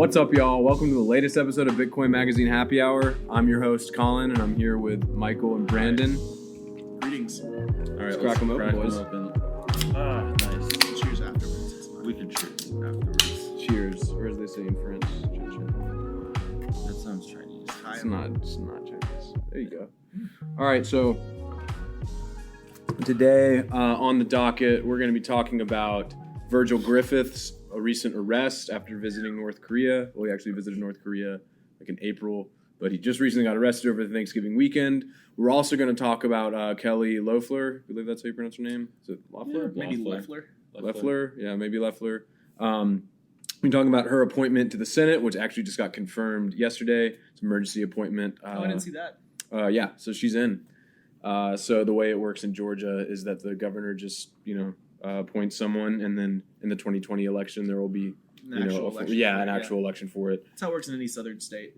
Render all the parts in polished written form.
What's up, y'all? Welcome to the latest episode of Bitcoin Magazine Happy Hour. I'm your host, Colin, and I'm here with Michael and Brandon. Greetings. All right, let's crack them open, boys. Nice. Cheers afterwards. We can cheers afterwards. Cheers. Or as they say in French. That sounds Chinese. It's not Chinese. There you go. All right, so today on the docket, we're going to be talking about Virgil Griffith's recent arrest after visiting North Korea. Well, he actually visited North Korea like in April, but he just recently got arrested over the Thanksgiving weekend. We're also going to talk about Kelly Loeffler. I believe that's how you pronounce her name. Is it Loeffler? Yeah, maybe Loeffler. Loeffler. Yeah, maybe Loeffler. We're talking about her appointment to the Senate, which actually just got confirmed yesterday. It's an emergency appointment. I didn't see that. Yeah, so she's in. So the way it works in Georgia is that the governor just, appoints someone, and then in the 2020 election there will be an actual election for it. That's how it works in any southern state.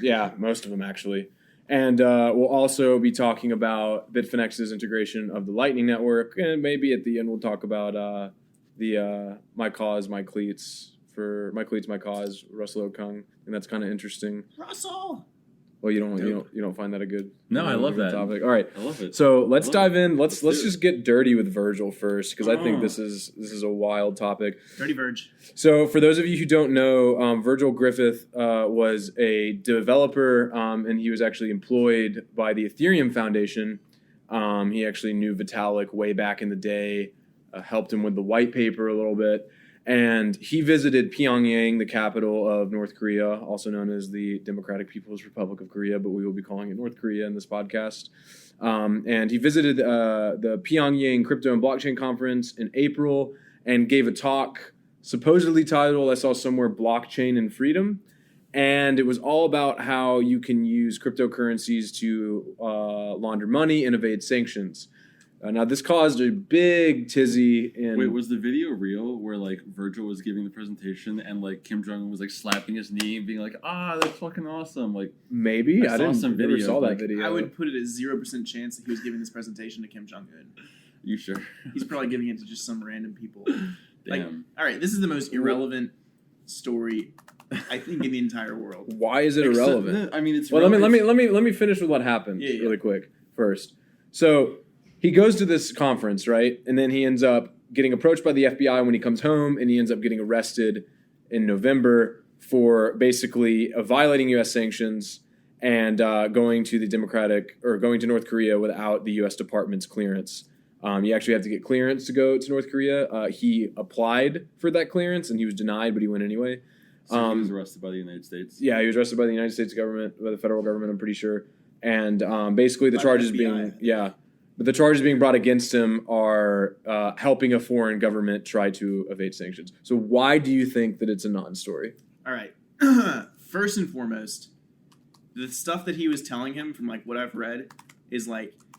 Yeah, most of them actually. And we'll also be talking about Bitfinex's integration of the Lightning Network, and maybe at the end we'll talk about the My Cause, My Cleats, for My Cleats, My Cause, Russell Okung, and that's kind of interesting. Russell. Well, you don't find that a good? No, I love that topic. All right, I love it. So let's dive in. Let's just get dirty with Virgil first, because I think this is a wild topic. Dirty Virg. So for those of you who don't know, Virgil Griffith was a developer, and he was actually employed by the Ethereum Foundation. He actually knew Vitalik way back in the day, helped him with the white paper a little bit. And he visited Pyongyang, the capital of North Korea, also known as the Democratic People's Republic of Korea, but we will be calling it North Korea in this podcast. And he visited the Pyongyang Crypto and Blockchain Conference in April and gave a talk supposedly titled, I saw somewhere, Blockchain and Freedom. And it was all about how you can use cryptocurrencies to launder money and evade sanctions. Now, this caused a big tizzy in... Wait, was the video real where, Virgil was giving the presentation and, Kim Jong-un was, slapping his knee and being like, that's fucking awesome? Maybe? I never saw that video. I would put it as 0% chance that he was giving this presentation to Kim Jong-un. You sure? He's probably giving it to just some random people. Damn. All right, this is the most irrelevant story, I think, in the entire world. Why is it irrelevant? I mean, it's... Well, let me finish with what happened really quick first. So... he goes to this conference, right? And then he ends up getting approached by the FBI when he comes home, and he ends up getting arrested in November for basically violating U.S. sanctions and going to North Korea without the U.S. Department's clearance. You actually have to get clearance to go to North Korea. He applied for that clearance, and he was denied, but he went anyway. So he was arrested by the United States? Yeah, he was arrested by the United States government, by the federal government, I'm pretty sure. And basically the charges being... yeah. But the charges being brought against him are helping a foreign government try to evade sanctions. So why do you think that it's a non-story? All right. First and foremost, the stuff that he was telling him from what I've read is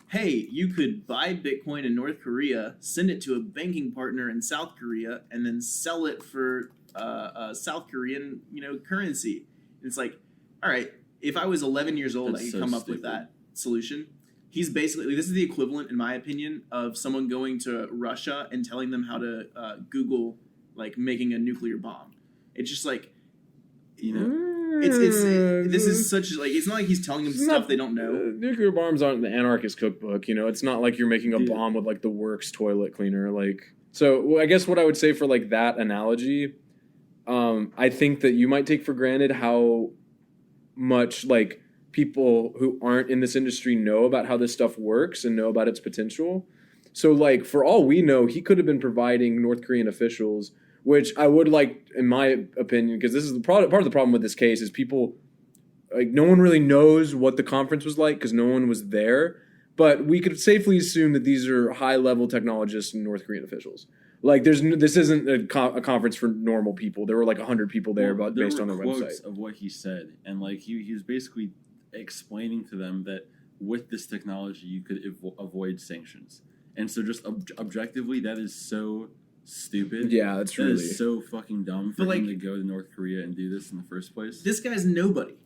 hey, you could buy Bitcoin in North Korea, send it to a banking partner in South Korea, and then sell it for South Korean, currency. And it's all right, if I was 11 years old, I could come up with that solution. He's basically, this is the equivalent, in my opinion, of someone going to Russia and telling them how to Google, making a nuclear bomb. It's just this is such, it's not like he's telling them stuff they don't know. Nuclear bombs aren't the anarchist cookbook, It's not like you're making a bomb with, the works toilet cleaner, So, I guess what I would say for, that analogy, I think that you might take for granted how much, people who aren't in this industry know about how this stuff works and know about its potential. So, for all we know, he could have been providing North Korean officials, which I would in my opinion, because this is part of the problem with this case, is people, no one really knows what the conference was like because no one was there. But we could safely assume that these are high-level technologists and North Korean officials. This isn't a conference for normal people. There were 100 people there, based on their website. Of what he said, and he was basically explaining to them that with this technology you could avoid sanctions, and so just objectively that is so stupid. Yeah, that's really so fucking dumb for him to go to North Korea and do this in the first place. This guy's nobody.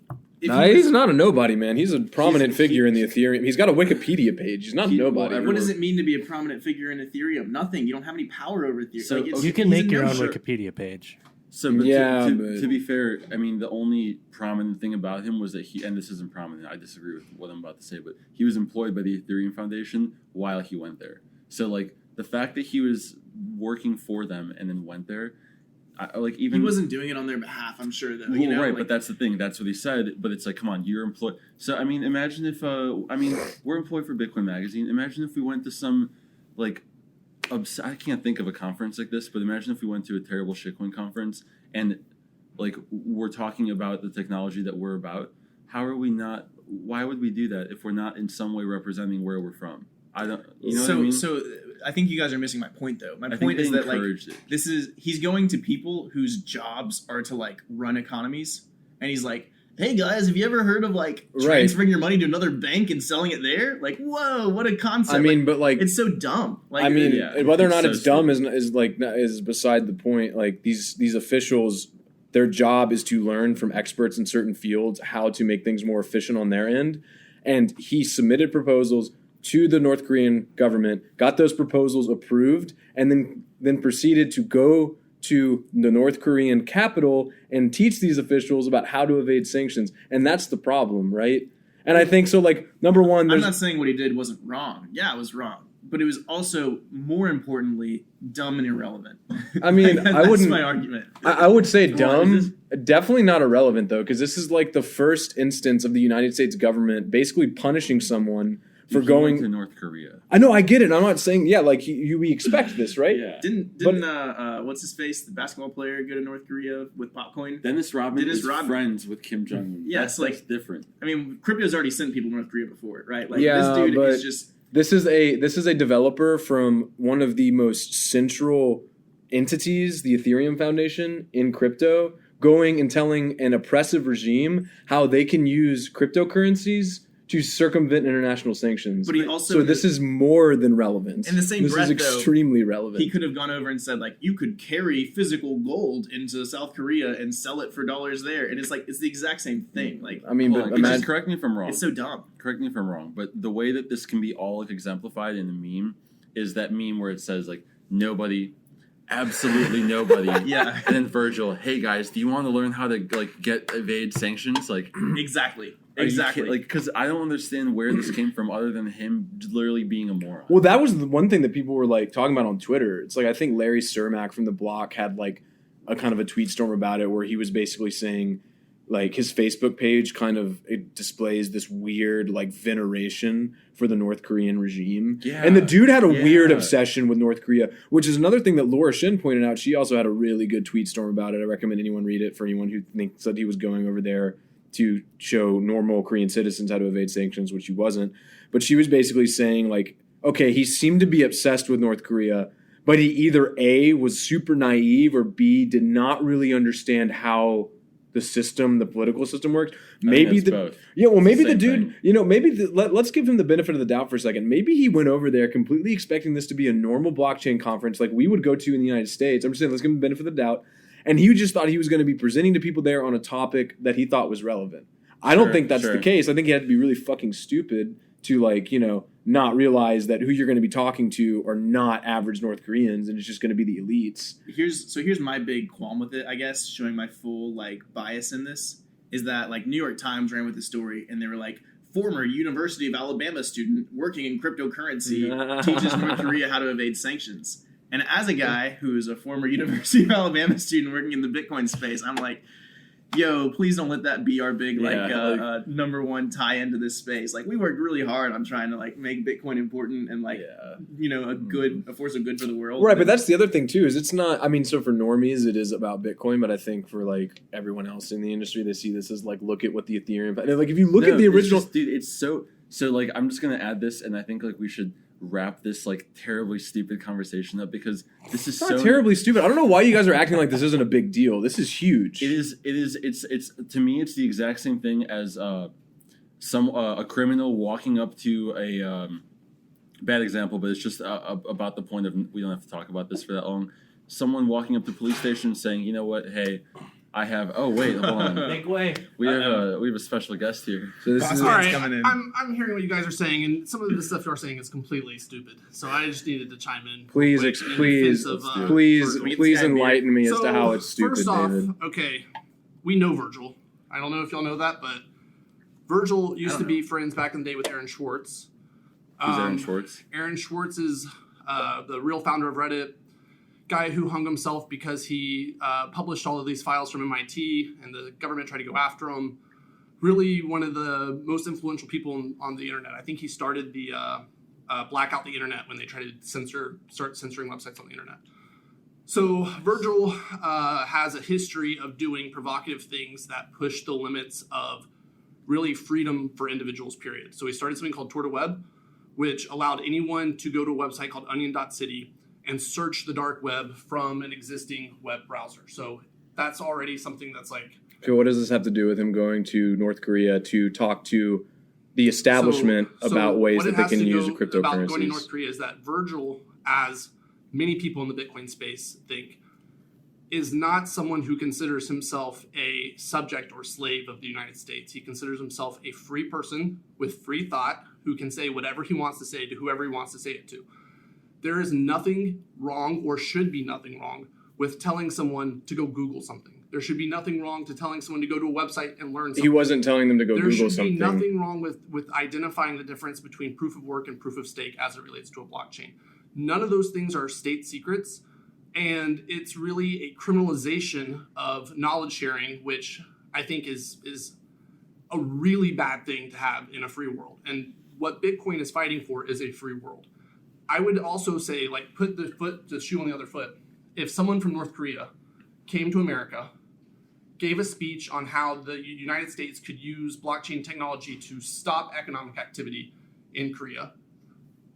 He's not a nobody, man. He's a prominent figure in the Ethereum. He's got a Wikipedia page. He's not a nobody. What does it mean to be a prominent figure in Ethereum? Nothing. You don't have any power over Ethereum. So you can make your own Wikipedia page. So, but Yeah, to be fair, I mean, the only prominent thing about him was that and this isn't prominent, I disagree with what I'm about to say, but he was employed by the Ethereum Foundation while he went there. So, like, the fact that he was working for them and then went there, he wasn't doing it on their behalf, I'm sure, though. Well, right, but that's the thing. That's what he said. But it's like, come on, you're employed. So, I mean, imagine if, we're employed for Bitcoin Magazine. Imagine if we went to some, like, I can't think of a conference like this, but imagine if we went to a terrible shitcoin conference and, like, we're talking about the technology that we're about. How are we not? Why would we do that if we're not in some way representing where we're from? I don't. You know what I mean? So I think you guys are missing my point, though. My point is that, like, he's going to people whose jobs are to, like, run economies, and he's like, hey guys, have you ever heard of, like, transferring your money to another bank and selling it there? Like, whoa, what a concept! I mean, like, but, like, it's so dumb. Like, I mean, whether or not it's dumb stupid. is beside the point. Like, these officials, their job is to learn from experts in certain fields how to make things more efficient on their end. And he submitted proposals to the North Korean government, got those proposals approved, and then proceeded to go to the North Korean capital and teach these officials about how to evade sanctions. And that's the problem, right? And I think so, like, number one... I'm not saying what he did wasn't wrong. Yeah, it was wrong. But it was also, more importantly, dumb and irrelevant. I mean, that's my argument. I would say dumb. Definitely not irrelevant, though, because this is, like, the first instance of the United States government basically punishing someone for going to North Korea. I know, I get it. I'm not saying, like, we expect this, right? Yeah. Didn't what's his face, the basketball player, go to North Korea with Popcoin? Dennis Rodman is friends with Kim Jong-un. Yeah, that's like different. I mean, crypto's already sent people to North Korea before, right? Like, yeah, this dude but is just... This is a developer from one of the most central entities, the Ethereum Foundation, in crypto, going and telling an oppressive regime how they can use cryptocurrencies to circumvent international sanctions. But he also... So this is more than relevant. In the same breath, this is extremely relevant. He could have gone over and said, like, you could carry physical gold into South Korea and sell it for dollars there. And it's like, it's the exact same thing. Like, I mean, but just correct me if I'm wrong. It's so dumb. Correct me if I'm wrong. But the way that this can be all, like, exemplified in a meme is that meme where it says, like, nobody... Absolutely nobody. Yeah. And then Virgil, hey guys, do you want to learn how to, like, evade sanctions? Like, exactly. Like, because I don't understand where this came from other than him literally being a moron. Well, that was the one thing that people were, like, talking about on Twitter. It's like, I think Larry Cermak from The Block had, like, a kind of a tweet storm about it where he was basically saying, like, his Facebook page kind of it displays this weird, like, veneration for the North Korean regime. Yeah. And the dude had a weird obsession with North Korea, which is another thing that Laura Shin pointed out. She also had a really good tweet storm about it. I recommend anyone read it for anyone who thinks that he was going over there to show normal Korean citizens how to evade sanctions, which he wasn't. But she was basically saying, like, okay, he seemed to be obsessed with North Korea, but he either A, was super naive, or B, did not really understand how the political system works. Maybe both. Yeah, well, maybe the dude, thing. you know, maybe let's give him the benefit of the doubt for a second. Maybe he went over there completely expecting this to be a normal blockchain conference like we would go to in the United States. I'm just saying, let's give him the benefit of the doubt. And he just thought he was going to be presenting to people there on a topic that he thought was relevant. I don't think that's the case. I think he had to be really fucking stupid to, like, you know, not realize that who you're going to be talking to are not average North Koreans, and it's just going to be the elites. Here's my big qualm with it, I guess, showing my full, like, bias in this, is that, like, New York Times ran with the story, and they were like, former University of Alabama student working in cryptocurrency teaches North Korea how to evade sanctions. And as a guy who is a former University of Alabama student working in the Bitcoin space, I'm like, yo, please don't let that be our big number one tie into this space. Like, we worked really hard on trying to, like, make Bitcoin important and, like, you know, a force of good for the world. Right, but that's the other thing too, is it's not, I mean, so for normies it is about Bitcoin, but I think for, like, everyone else in the industry, they see this as, like, look at what the Ethereum, like, if you look at the original, dude, it's so like, I'm just gonna add this, and I think, like, we should wrap this, like, terribly stupid conversation up, because this is not terribly stupid. I don't know why you guys are acting like this isn't a big deal. This is huge. It's to me, it's the exact same thing as a criminal walking up to a bad example, but it's just about the point of, we don't have to talk about this for that long. Someone walking up to the police station saying, you know what, hey, I have. Oh wait, hold on. Make way. We have a special guest here. So this is All right, coming in. I'm hearing what you guys are saying, and some of the stuff you're saying is completely stupid. So I just needed to chime in. please, real quick in please, defense of, please, Virgil. please enlighten me as So, to how it's stupid, first off, David. okay, we know Virgil. I don't know if y'all know that, but Virgil used to be friends back in the day with Aaron Schwartz. Who's Aaron Schwartz? Aaron Schwartz is the real founder of Reddit, guy who hung himself because he published all of these files from MIT, and the government tried to go after him. Really one of the most influential people on the internet. I think he started the blackout the internet when they tried to start censoring websites on the internet. So Virgil has a history of doing provocative things that push the limits of really freedom for individuals, period. So he started something called Tor to Web, which allowed anyone to go to a website called onion.city and search the dark web from an existing web browser. So that's already something that's like... So what does this have to do with him going to North Korea to talk to the establishment about ways that they can use cryptocurrencies? About going to North Korea is that Virgil, as many people in the Bitcoin space think, is not someone who considers himself a subject or slave of the United States. He considers himself a free person with free thought who can say whatever he wants to say to whoever he wants to say it to. There is nothing wrong, or should be nothing wrong, with telling someone to go Google something. There should be nothing wrong to telling someone to go to a website and learn something. He wasn't telling them to go there Google should something. be nothing wrong with identifying the difference between proof of work and proof of stake as it relates to a blockchain. None of those things are state secrets, and it's really a criminalization of knowledge sharing, which I think is a really bad thing to have in a free world. And what Bitcoin is fighting for is a free world. I would also say, like, put the shoe on the other foot. If someone from North Korea came to America, gave a speech on how the United States could use blockchain technology to stop economic activity in Korea,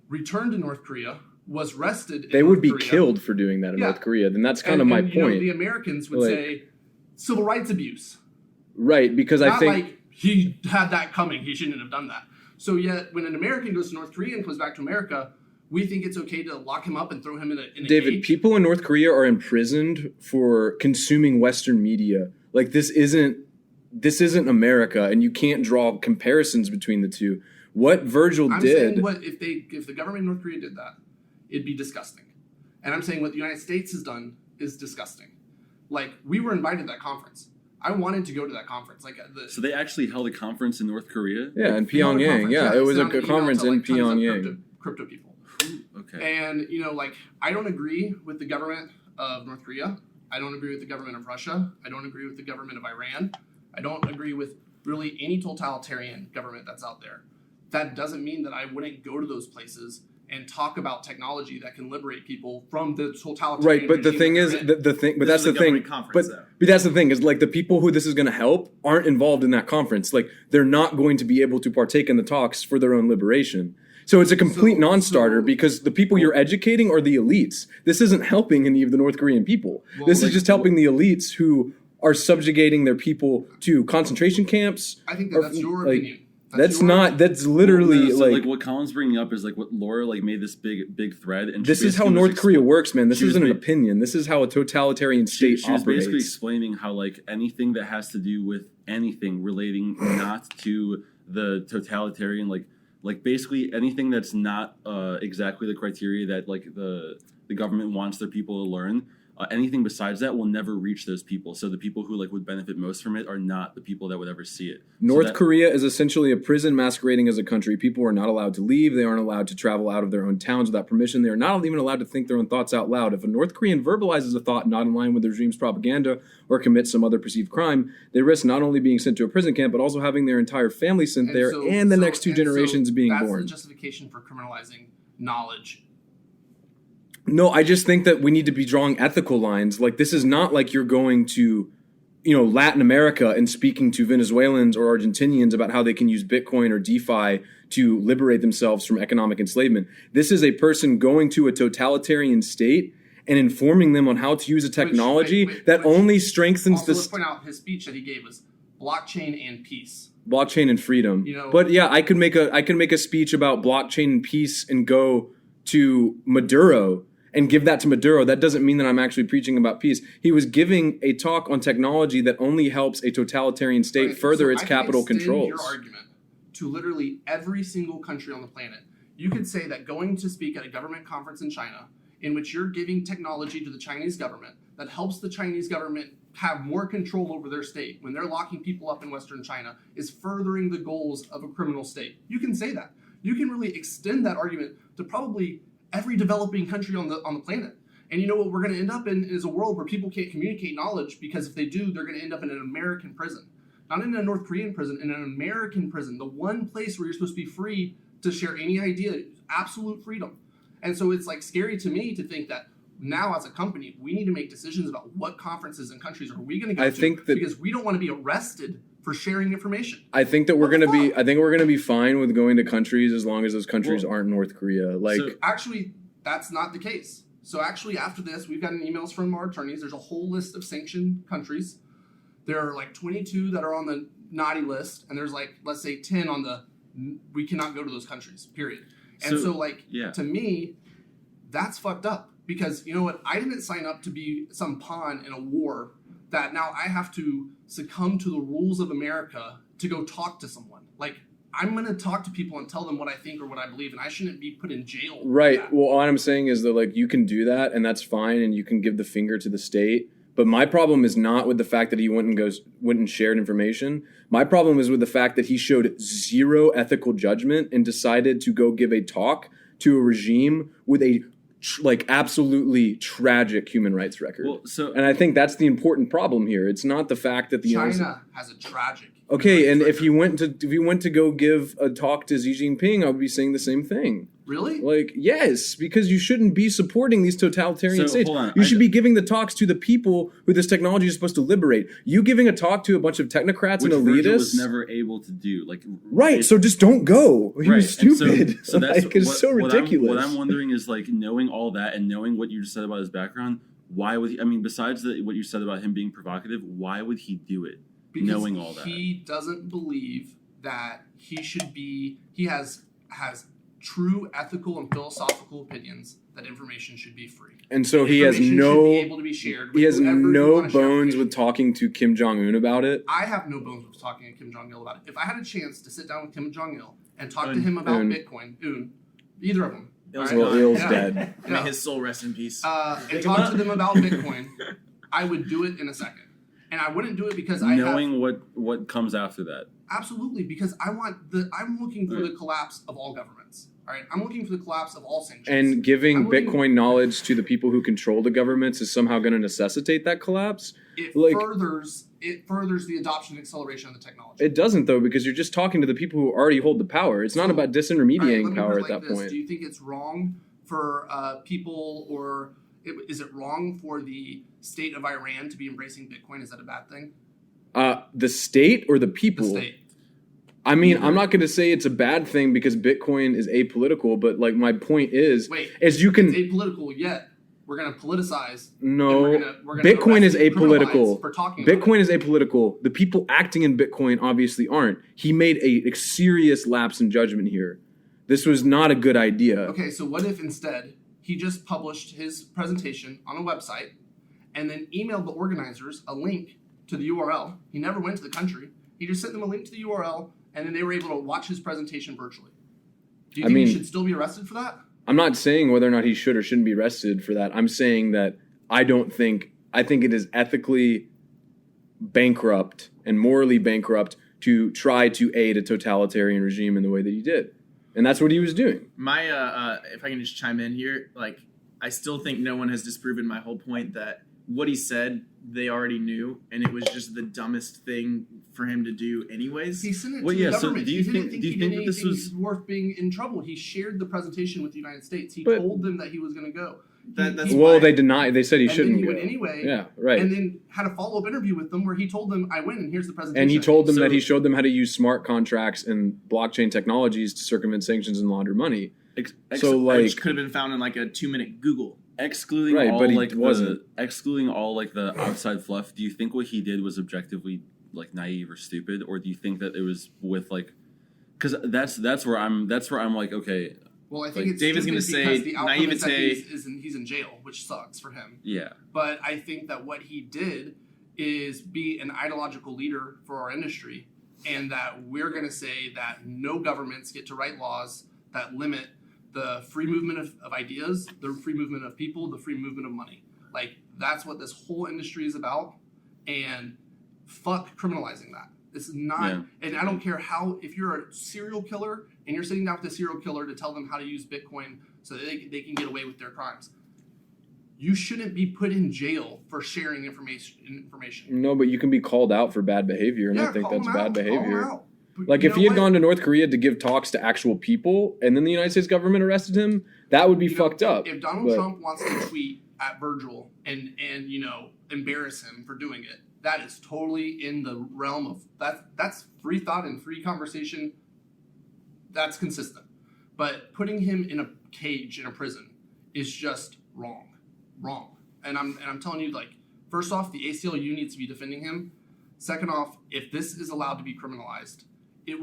returned to North Korea, was arrested in They would North be Korea, killed for doing that in North Korea. Then that's kind of my point. You know, the Americans would Like- say civil rights abuse. Right, because I Not think... like he had that coming. He shouldn't have done that. So yet, when an American goes to North Korea and comes back to America, we think it's okay to lock him up and throw him in a David, cage. people in North Korea are imprisoned for consuming Western media. Like, this isn't America, and you can't draw comparisons between the two. What Virgil I'm did... saying if the government of North Korea did that, it'd be disgusting. And I'm saying what the United States has done is disgusting. Like, we were invited to that conference. I wanted to go to that conference. So they actually held a conference in North Korea? Yeah, in They held a Pyongyang. conference. Yeah, it was they a sent out an conference email in to, like, tons of Pyongyang. crypto people. Okay. And, you know, like, I don't agree with the government of North Korea. I don't agree with the government of Russia. I don't agree with the government of Iran. I don't agree with really any totalitarian government that's out there. That doesn't mean that I wouldn't go to those places and talk about technology that can liberate people from the totalitarian Right, but the regime thing that is, they're in. the thing, but This that's was the a thing. government conference, though. But that's the thing is, like, the people who this is going to help aren't involved in that conference. Like, they're not going to be able to partake in the talks for their own liberation. So it's a complete non-starter because the people you're educating are the elites. This isn't helping any of the North Korean people. This is just helping the elites who are subjugating their people to concentration camps. I think that's your like, opinion. That's your not. That's literally So, like. what Colin's bringing up is like what Laura like made this big thread, and This she is how basically was North Korea works, man. This she was isn't an ma- opinion. This is how a totalitarian state She was operates. basically explaining how like anything that has to do with anything relating not to the totalitarian like basically anything that's not exactly the criteria that like the government wants their people to learn. Anything besides that will never reach those people. So the people who like would benefit most from it are not the people that would ever see it. North Korea is essentially a prison masquerading as a country. People are not allowed to leave. They aren't allowed to travel out of their own towns without permission. They are not even allowed to think their own thoughts out loud. If a North Korean verbalizes a thought not in line with the regime's propaganda or commits some other perceived crime, they risk not only being sent to a prison camp, but also having their entire family sent there and the next two generations being born. That's the justification for criminalizing knowledge. No, I just think that we need to be drawing ethical lines. Like, this is not like you're going to, Latin America and speaking to Venezuelans or Argentinians about how they can use Bitcoin or DeFi to liberate themselves from economic enslavement. This is a person going to a totalitarian state and informing them on how to use a technology that only strengthens Also, the let's point out his speech that he gave was blockchain and peace. blockchain and freedom. But yeah, I could make a speech about blockchain and peace and go to Maduro and give that to Maduro, that doesn't mean that I'm actually preaching about peace. He was giving a talk on technology that only helps a totalitarian state further its capital controls. Your argument to literally every single country on the planet. You could say that going to speak at a government conference in China, in which you're giving technology to the Chinese government that helps the Chinese government have more control over their state when they're locking people up in Western China, is furthering the goals of a criminal state. You can say that. You can really extend that argument to probably every developing country on the planet. And you know what we're going to end up in is a world where people can't communicate knowledge, because if they do, they're going to end up in an American prison. Not in a North Korean prison, in an American prison. The one place where you're supposed to be free to share any idea, absolute freedom. And so it's like scary to me to think that now as a company, we need to make decisions about what conferences and countries are we going to go to, because we don't want to be arrested for sharing information. I think that we're going to be fine with going to countries as long as those countries aren't North Korea. Actually, that's not the case. So actually, after this, we've gotten emails from our attorneys. There's a whole list of sanctioned countries. There are like 22 that are on the naughty list, and there's like, let's say 10 on the we cannot go to those countries, period. And so to me, that's fucked up, because you know what? I didn't sign up to be some pawn in a war that now I have to succumb to the rules of America to go talk to someone. Like, I'm going to talk to people and tell them what I think or what I believe, and I shouldn't be put in jail. Right. Well, all I'm saying is that, like, you can do that, and that's fine, and you can give the finger to the state. But my problem is not with the fact that he went and shared information. My problem is with the fact that he showed zero ethical judgment and decided to go give a talk to a regime with a absolutely tragic human rights record. And I think that's the important problem here. It's not the fact that China has a tragic. Okay, and if you went to go give a talk to Xi Jinping, I would be saying the same thing. Really? Like, yes, because you shouldn't be supporting these totalitarian states. Hold on. You should be giving the talks to the people who this technology is supposed to liberate. You giving a talk to a bunch of technocrats and elitists, Virgil was never able to do. So just don't go. He was stupid. So that's it's so ridiculous. What I'm wondering is, like, knowing all that and knowing what you just said about his background, why would he? I mean, besides what you said about him being provocative, why would he do it? Because knowing all that, he doesn't believe that he should be. He has true ethical and philosophical opinions that information should be free. And so he has no bones with talking to Kim Jong-un about it. I have no bones with talking to Kim Jong-il about it. If I had a chance to sit down with Kim Jong-il and talk to him about Bitcoin, either of them. Il's dead. May his soul rest in peace. And talk to them about Bitcoin, I would do it in a second. And I wouldn't do it because knowing what comes after that. Absolutely, because I'm looking for the collapse of all governments. All right, I'm looking for the collapse of all sanctions. And giving Bitcoin knowledge to the people who control the governments is somehow going to necessitate that collapse. It furthers the adoption and acceleration of the technology. It doesn't, though, because you're just talking to the people who already hold the power. It's not about disintermediating power at that point. Do you think it's wrong for people, or is it wrong for the state of Iran to be embracing Bitcoin? Is that a bad thing? The state or the people? The state. I mean, I'm not going to say it's a bad thing because Bitcoin is apolitical, but like my point is it's apolitical, yet we're going to politicize. No, we're Bitcoin is apolitical. Bitcoin is apolitical. The people acting in Bitcoin obviously aren't. He made a serious lapse in judgment here. This was not a good idea. Okay, so what if instead he just published his presentation on a website and then emailed the organizers a link to the URL? He never went to the country. He just sent them a link to the URL, and then they were able to watch his presentation virtually. Do you think he should still be arrested for that? I'm not saying whether or not he should or shouldn't be arrested for that. I'm saying that I think it is ethically bankrupt and morally bankrupt to try to aid a totalitarian regime in the way that he did. And that's what he was doing. My, if I can just chime in here, like, I still think no one has disproven my whole point that what he said, they already knew, and it was just the dumbest thing for him to do anyways. He sent it to the government. Do you think that this was worth being in trouble? He shared the presentation with the United States. He told them that he was going to go. They denied. They said he shouldn't go. And then he went anyway. Yeah, right. And then had a follow-up interview with them where he told them, I went, and here's the presentation. And he told them that he showed them how to use smart contracts and blockchain technologies to circumvent sanctions and launder money. Which could have been found in like a 2-minute Google. Excluding all the outside fluff, do you think what he did was objectively like naive or stupid, or do you think that it was with like, because that's where I'm like, okay. Well, I think Like, it's Dave is stupid gonna say because the outcome is that naivete. he's in jail, which sucks for him. Yeah. But I think that what he did is be an ideological leader for our industry, and that we're going to say that no governments get to write laws that limit the free movement of ideas, the free movement of people, the free movement of money. Like, that's what this whole industry is about, and fuck criminalizing that. This is not, and I don't care how, if you're a serial killer and you're sitting down with a serial killer to tell them how to use Bitcoin so that they can get away with their crimes. You shouldn't be put in jail for sharing information. No, but you can be called out for bad behavior, and I think that's bad behavior. Like, if he had gone to North Korea to give talks to actual people, and then the United States government arrested him, that would be fucked up. If Donald Trump wants to tweet at Virgil and embarrass him for doing it, that is totally in the realm of that's free thought and free conversation. That's consistent. But putting him in a cage in a prison is just wrong. And I'm telling you, like, first off, the ACLU needs to be defending him. Second off, if this is allowed to be criminalized, it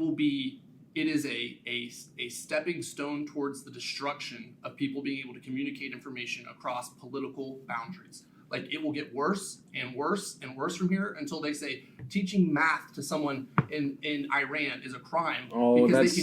is a stepping stone towards the destruction of people being able to communicate information across political boundaries. Like, it will get worse and worse and worse from here until they say teaching math to someone in Iran is a crime. Oh, that's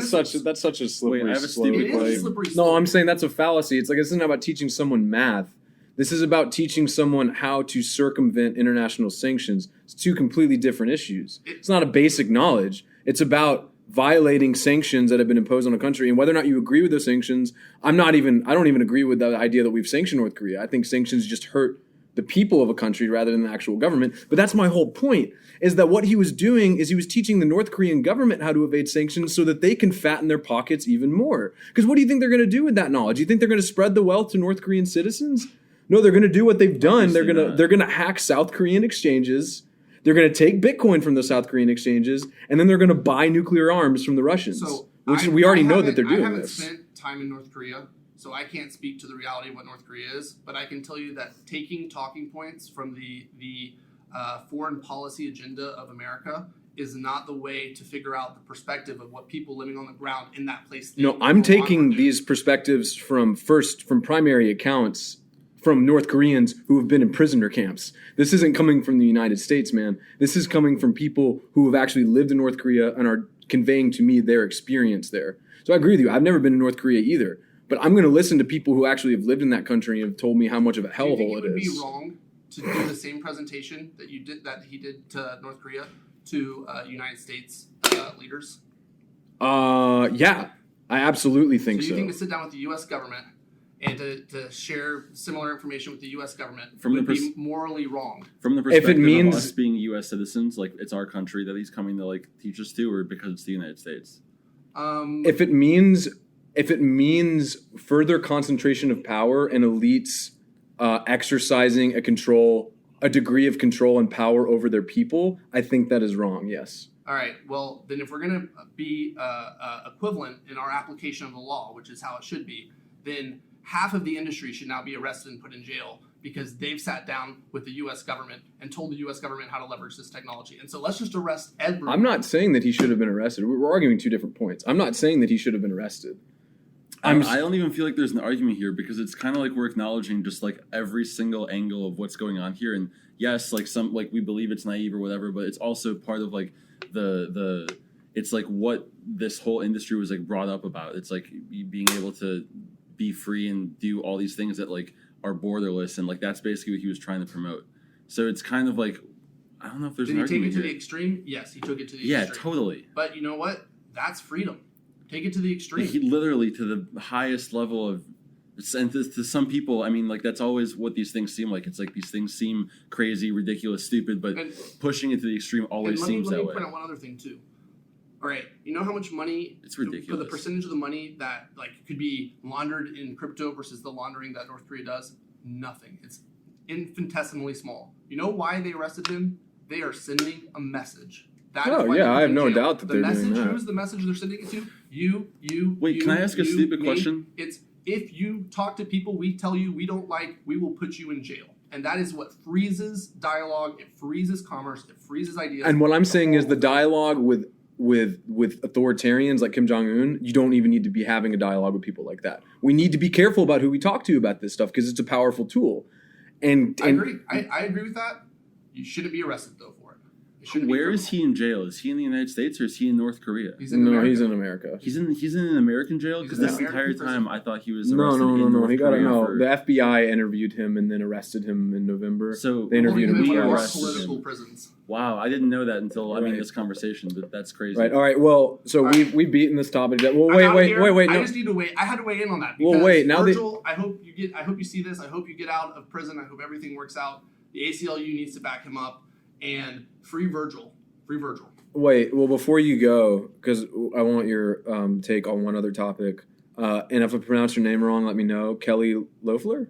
such a slippery Wait, I have a stupid It is a question. slippery No, slope. I'm saying that's a fallacy. It's like, this isn't about teaching someone math. This is about teaching someone how to circumvent international sanctions. It's two completely different issues. It's not a basic knowledge. It's about violating sanctions that have been imposed on a country, and whether or not you agree with those sanctions, I don't even agree with the idea that we've sanctioned North Korea. I think sanctions just hurt the people of a country rather than the actual government. But that's my whole point, is that what he was doing is he was teaching the North Korean government how to evade sanctions so that they can fatten their pockets even more. Because what do you think they're going to do with that knowledge? You think they're going to spread the wealth to North Korean citizens? No, they're going to do what they've done. They're going to hack South Korean exchanges. They're going to take Bitcoin from the South Korean exchanges, and then they're going to buy nuclear arms from the Russians. We already know that they're doing this. I haven't spent time in North Korea, so I can't speak to the reality of what North Korea is. But I can tell you that taking talking points from the foreign policy agenda of America is not the way to figure out the perspective of what people living on the ground in that place think. No, I'm taking these perspectives from primary accounts from North Koreans who have been in prisoner camps. This isn't coming from the United States, man. This is coming from people who have actually lived in North Korea and are conveying to me their experience there. So I agree with you. I've never been to North Korea either. But I'm going to listen to people who actually have lived in that country and have told me how much of a hellhole it is. Do you think it would be wrong to do the same presentation that he did to North Korea to United States leaders? Yeah, I absolutely think so. So you think to sit down with the U.S. government and to share similar information with the U.S. government would be morally wrong? From the perspective of us being U.S. citizens, like, it's our country that he's coming to, like, teach us to, or because it's the United States? If it means further concentration of power and elites exercising a degree of control and power over their people, I think that is wrong, yes. All right. Well, then if we're going to be equivalent in our application of the law, which is how it should be, then half of the industry should now be arrested and put in jail because they've sat down with the U.S. government and told the U.S. government how to leverage this technology. And so let's just arrest everyone. I'm not saying that he should have been arrested. We're arguing two different points. I'm not saying that he should have been arrested. I don't even feel like there's an argument here, because it's kind of like we're acknowledging just like every single angle of what's going on here. And yes, like we believe it's naive or whatever, but it's also part of like it's like what this whole industry was like brought up about. It's like being able to be free and do all these things that like are borderless, and like that's basically what he was trying to promote. So it's kind of like, I don't know if there's an argument here. Did he take it to the extreme? Yes, he took it to the extreme. Yeah, totally. But you know what? That's freedom. Take it to the extreme. He literally to the highest level of, and to some people, I mean, like that's always what these things seem like. It's like these things seem crazy, ridiculous, stupid, but pushing it to the extreme always seems that way. Let me point out one other thing too. All right, you know how much money? It's ridiculous. For the percentage of the money that like could be laundered in crypto versus the laundering that North Korea does, nothing. It's infinitesimally small. You know why they arrested him? They are sending a message. I have no doubt that they're doing that. Who's the message they're sending it to? You. Wait, can I ask a stupid question? It's if you talk to people we tell you we don't like, we will put you in jail. And that is what freezes dialogue. It freezes commerce. It freezes ideas. And what I'm saying is the dialogue with with authoritarians like Kim Jong-un, you don't even need to be having a dialogue with people like that. We need to be careful about who we talk to about this stuff because it's a powerful tool. And I agree. I agree with that. You shouldn't be arrested though for it. Where is he in jail? Is he in the United States or is he in North Korea? He's in America. He's in an American jail because this entire time I thought he was arrested. No. He got The FBI interviewed him and then arrested him in November. So they interviewed him. We arrested political prisons. Wow, I didn't know that until this conversation. But that's crazy. Right. All right. Well, so we've beaten this topic. Well, wait. I just need to wait. I had to weigh in on that. Because Virgil, I hope you see this. I hope you get out of prison. I hope everything works out. The ACLU needs to back him up and free Virgil. Free Virgil. Wait, well, before you go, because I want your take on one other topic, and if I pronounce your name wrong, let me know. Kelly Loeffler?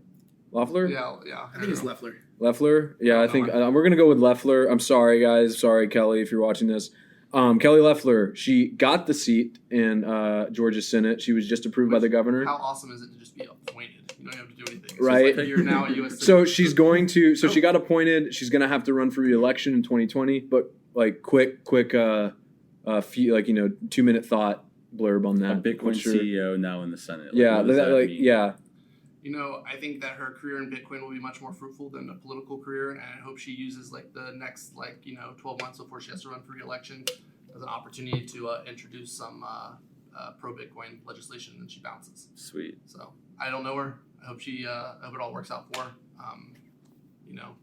Loeffler? Yeah. I think it's Loeffler. Loeffler? Yeah, I think we're going to go with Loeffler. I'm sorry, guys. Sorry, Kelly, if you're watching this. Kelly Loeffler, she got the seat in Georgia's Senate. She was just approved by the governor. How awesome is it to just be appointed? You don't have to do anything. Right. Like you're now a U.S. citizen. So she's going to. So she got appointed. She's going to have to run for re-election in 2020. But quick, 2-minute thought blurb on that. A Bitcoin CEO now in the Senate. Yeah. I think that her career in Bitcoin will be much more fruitful than a political career, and I hope she uses the next 12 months before she has to run for re-election as an opportunity to introduce some pro-Bitcoin legislation, and she bounces. Sweet. So I don't know her. I hope I hope it all works out for her.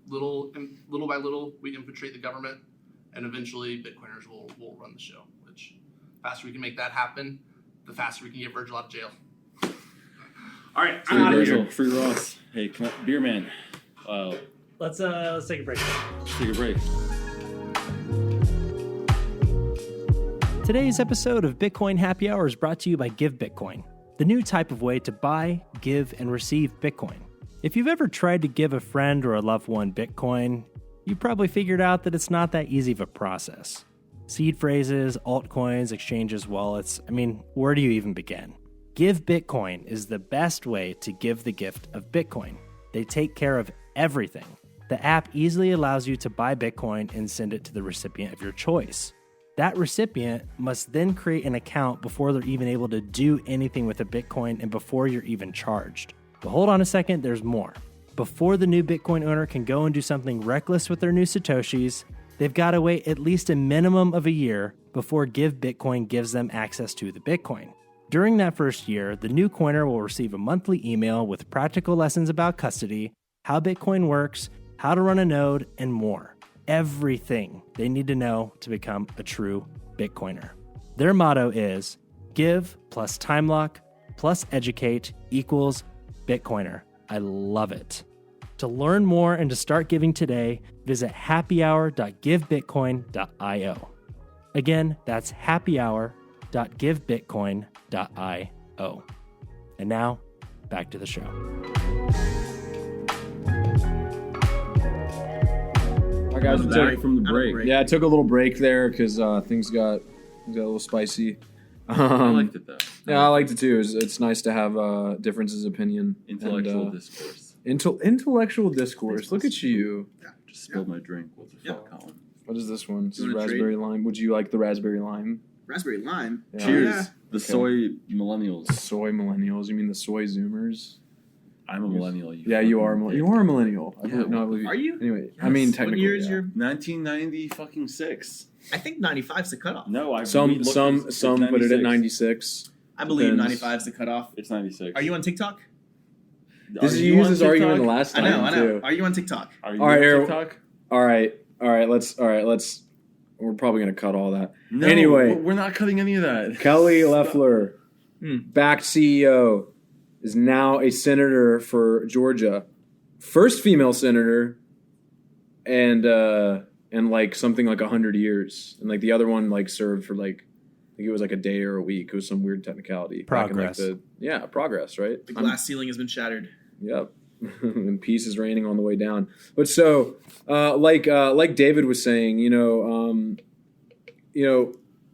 Little by little, we infiltrate the government, and eventually Bitcoiners will run the show. Which, the faster we can make that happen, the faster we can get Virgil out of jail. All right, free Virgil, free Ross. Hey, come on, beer man. Let's take a break. Let's take a break. Today's episode of Bitcoin Happy Hour is brought to you by Give Bitcoin, the new type of way to buy, give, and receive Bitcoin. If you've ever tried to give a friend or a loved one Bitcoin, you probably figured out that it's not that easy of a process. Seed phrases, altcoins, exchanges, wallets. Where do you even begin? Give Bitcoin is the best way to give the gift of Bitcoin. They take care of everything. The app easily allows you to buy Bitcoin and send it to the recipient of your choice. That recipient must then create an account before they're even able to do anything with a Bitcoin and before you're even charged. But hold on a second, there's more. Before the new Bitcoin owner can go and do something reckless with their new Satoshis, they've got to wait at least a minimum of a year before Give Bitcoin gives them access to the Bitcoin. During that first year, the new coiner will receive a monthly email with practical lessons about custody, how Bitcoin works, how to run a node, and more. Everything they need to know to become a true Bitcoiner. Their motto is give plus time lock plus educate equals Bitcoiner. I love it. To learn more and to start giving today, visit happyhour.givebitcoin.io. Again, that's happyhour.givebitcoin.io. And now, back to the show. All right, guys, back from the break. Yeah, I took a little break there because things got a little spicy. I liked it though. Yeah, I liked it too. It's nice to have differences of opinion. Intellectual discourse. Intellectual discourse. Look at you. Yeah, just spilled my drink. What the fuck, Colin? What is this one? This is raspberry lime. Would you like the raspberry lime? Raspberry lime? Yeah. Cheers. Yeah. The soy millennials. Soy millennials. You mean the soy zoomers? I'm a millennial. You are. You are a millennial. Yeah, are you? Anyway, Yes. technically. What year is your? 1996. I think 95 is the cutoff. No, some put it at 96. I believe Depends. 95 is the cutoff. It's 96. Are you on TikTok? You used this argument last time. I know. Too. Are you on TikTok? Are you All right, on TikTok? All right. Let's. We're probably gonna cut all that. No, Anyway, we're not cutting any of that. Kelly Loeffler, Bakkt CEO, is now a senator for Georgia, first female senator, and something like 100 years, and the other one served for I think it was a day or a week. It was some weird technicality. Progress. Progress, right? The glass ceiling has been shattered. Yep. And peace is raining on the way down. But so, like David was saying,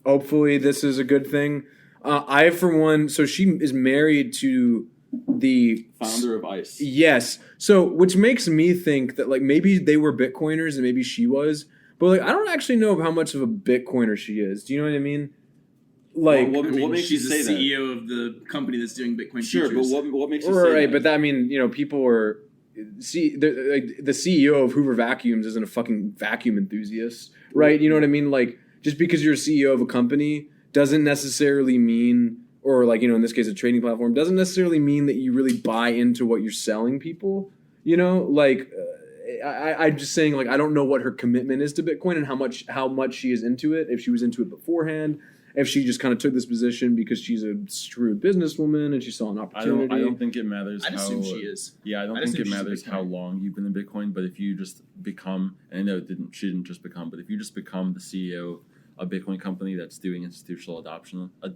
hopefully this is a good thing. I, for one, so she is married to the Founder of ICE. Yes. So, which makes me think that maybe they were Bitcoiners and maybe she was. But like, I don't actually know how much of a Bitcoiner she is. Do you know what I mean? Like, Well, what makes she's you say the that? CEO of the company that's doing Bitcoin Sure, futures. but what makes you say right? that? But that, I mean, people are. See, the CEO of Hoover Vacuums isn't a fucking vacuum enthusiast, right? You know what I mean? Like, just because you're a CEO of a company doesn't necessarily mean, or like, in this case, a trading platform, doesn't necessarily mean that you really buy into what you're selling people. Like, I'm just saying, like, I don't know what her commitment is to Bitcoin and how much she is into it. If she was into it beforehand, if she just kind of took this position because she's a shrewd businesswoman and she saw an opportunity. I don't think it matters. I'd assume she is. Yeah, I don't think it matters how long you've been in Bitcoin, but if you just become, and I know she didn't just become, but if you just become the CEO of a Bitcoin company that's doing institutional adoption, you're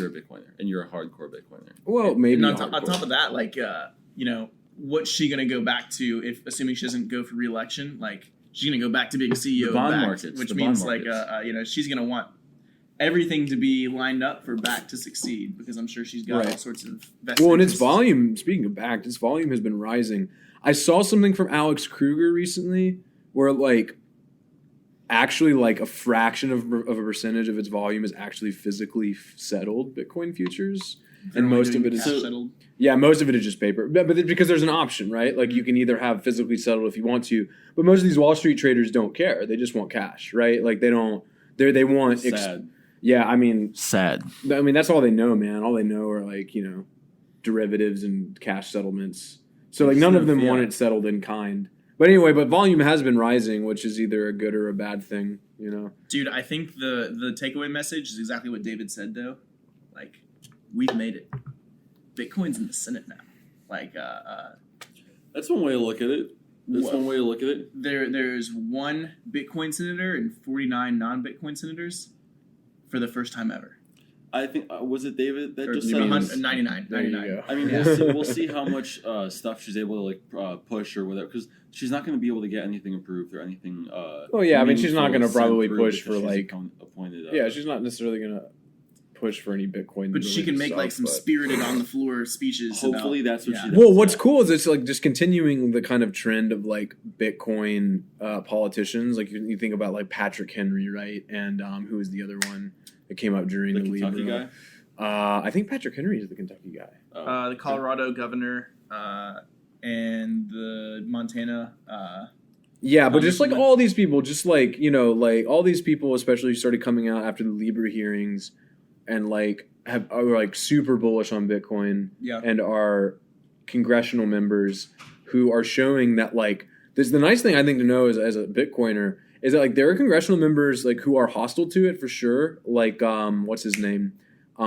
a Bitcoiner and you're a hardcore Bitcoiner. Well, maybe on top of that, like, what's she going to go back to if, assuming she doesn't go for re-election, like, she's going to go back to being CEO the bond of Bakkt, markets, which the means, bond markets. she's going to want everything to be lined up for Bakkt to succeed because I'm sure she's got all sorts of vested Well, and its interests. volume, speaking of Bakkt, its volume has been rising. I saw something from Alex Kruger recently where, like, actually, like, a fraction of a percentage of its volume is actually physically settled Bitcoin futures. They're And only most of doing it is cash settled. Yeah, most of it is just paper. But it's because there's an option, right? Like, you can either have physically settled if you want to, but most of these Wall Street traders don't care. They just want cash, right? Like, they want Sad. yeah, I mean, Sad. that's all they know, man. All they know are, like, derivatives and cash settlements. So, like, none of them want it settled in kind. But anyway, volume has been rising, which is either a good or a bad thing, Dude, I think the takeaway message is exactly what David said, though. Like, we've made it. Bitcoin's in the Senate now. Like, that's one way to look at it. There's one Bitcoin senator and 49 non-Bitcoin senators for the first time ever. I think was it David that Or just said 99. There you go. I mean, we'll see how much stuff she's able to like push or whatever, because she's not going to be able to get anything approved or anything. Well, yeah, I mean, she's not going to meaningful probably sent through push for because like. she's appointed. Yeah, she's not necessarily going to push for any Bitcoin. But she can make like some spirited on the floor speeches. Hopefully, that's what she does. Well, what's cool is it's like just continuing the kind of trend of like Bitcoin politicians. Like you think about like Patrick Henry, right? And who was the other one that came up during the Kentucky Libra? guy. I think Patrick Henry is the Kentucky guy. The Colorado governor and the Montana. Yeah, but just like all these people, just like like all these people, especially started coming out after the Libra hearings, and like are like super bullish on Bitcoin, and are congressional members who are showing that like this. The nice thing I think to know is as a Bitcoiner is that like there are congressional members like who are hostile to it for sure. Like what's his name?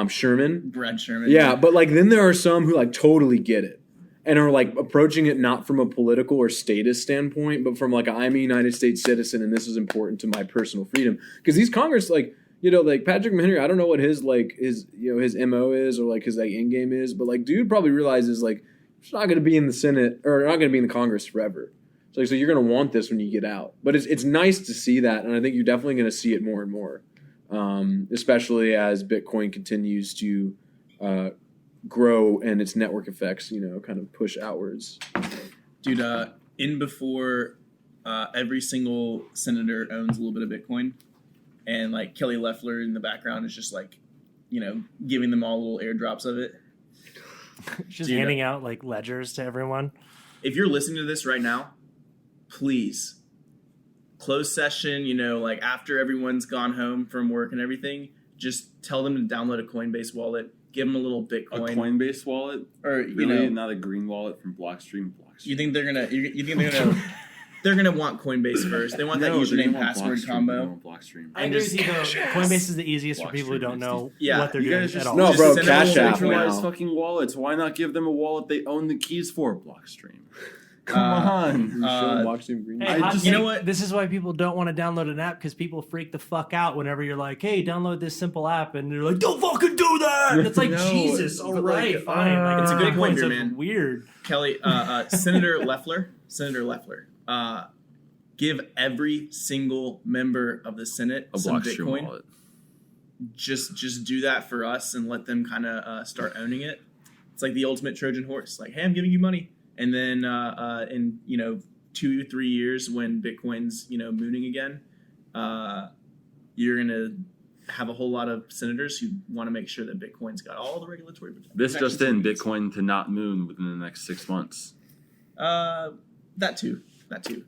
Sherman. Brad Sherman. Yeah, but like then there are some who like totally get it and are like approaching it not from a political or status standpoint, but from like I'm a United States citizen and this is important to my personal freedom. Because these Congress like like Patrick Henry, I don't know what his his MO is or like his like end game is, but like dude probably realizes like it's not going to be in the Senate or not going to be in the Congress forever. So you're going to want this when you get out. But it's nice to see that, and I think you're definitely going to see it more and more. Especially as Bitcoin continues to grow and its network effects, kind of push outwards. Dude, in before every single senator owns a little bit of Bitcoin, and like Kelly Loeffler in the background is just like, giving them all little airdrops of it. Just handing out like ledgers to everyone. If you're listening to this right now, please. Closed session, like after everyone's gone home from work and everything, just tell them to download a Coinbase wallet, give them a little Bitcoin. A Coinbase wallet, or really, not a green wallet from Blockstream. You think they're gonna? You think they're gonna? They're gonna want Coinbase first. They want that username password combo. I agree with you though. Coinbase is the easiest for people who don't know what they're doing at all. No, bro, Just Cash App centralized now. fucking wallets. Why not give them a wallet they own the keys for? Blockstream. Come on. Hey, you know what? This is why people don't want to download an app because people freak the fuck out whenever you're like, "Hey, download this simple app," and they're like, "Don't fucking do that!" And it's like, Jesus, all right, like, fine. Like, it's a good point here, so man. Weird. Kelly, Senator Loeffler, give every single member of the Senate A some Blockstream Bitcoin. wallet. Just do that for us and let them kind of start owning it. It's like the ultimate Trojan horse. Like, hey, I'm giving you money. And then, in 2-3 years when Bitcoin's mooning again, you're gonna have a whole lot of senators who want to make sure that Bitcoin's got all the regulatory protections. This just in, Bitcoin to not moon within the next 6 months. That too.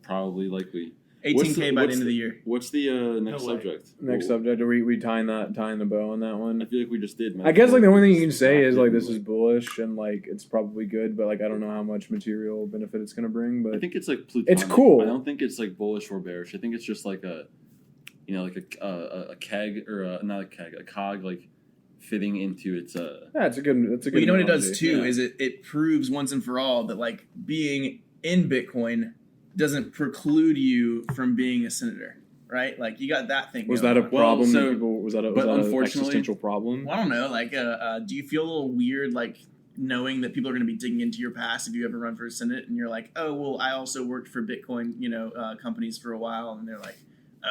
Probably likely. 18K by the end of the year. What's the next No way. subject? Next subject, are we tying the bow on that I one? feel like we just did. I guess like the only thing you can say is like this is bullish and like it's probably good, but like I don't know how much material benefit it's gonna bring. But I think it's like plutonic. it's cool. I don't think it's like bullish or bearish. I think it's just like a keg or not a keg, a cog like fitting into its yeah, it's a good. Well, you know what it analogy. does too Yeah. is it proves once and for all that like being in Bitcoin doesn't preclude you from being a senator, right? Like you got that thing. Was going that a on. problem? so- that people, was that but an unfortunately- existential problem? Well, I don't know. Like, do you feel a little weird, like knowing that people are going to be digging into your past if you ever run for Senate, and you're like, oh, well, I also worked for Bitcoin, companies for a while, and they're like,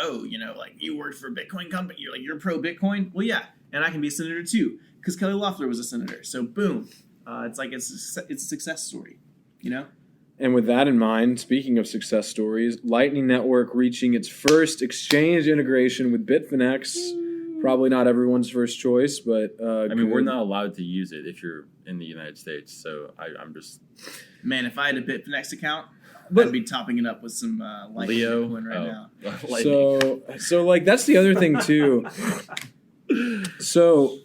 oh, like you worked for a Bitcoin company, you're pro Bitcoin. Well, yeah, and I can be a senator too because Kelly Loeffler was a senator. So boom, it's like it's a success story, And with that in mind, speaking of success stories, Lightning Network reaching its first exchange integration with Bitfinex. Probably not everyone's first choice, but I mean, we're good. not allowed to use it if you're in the United States. So I'm just Man, if I had a Bitfinex account, But- I'd be topping it up with some Lightning Leo Bitcoin right now. Lightning. So like that's the other thing too. So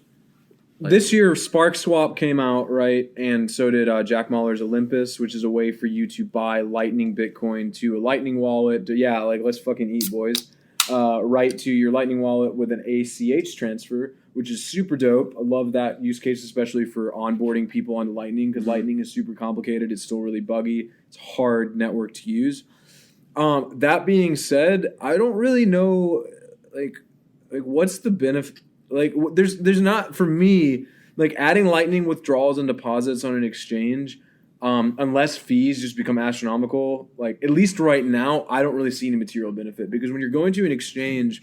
this year Spark Swap came out, right? And so did Jack Mahler's Olympus, which is a way for you to buy Lightning Bitcoin to a Lightning wallet. Yeah, like let's fucking eat, boys. Right to your Lightning wallet with an ACH transfer, which is super dope. I love that use case, especially for onboarding people onto Lightning because Lightning is super complicated. It's still really buggy. It's a hard network to use. That being said, I don't really know, like what's the benefit? Like, there's not for me like adding Lightning withdrawals and deposits on an exchange. Unless fees just become astronomical, like at least right now, I don't really see any material benefit because when you're going to an exchange,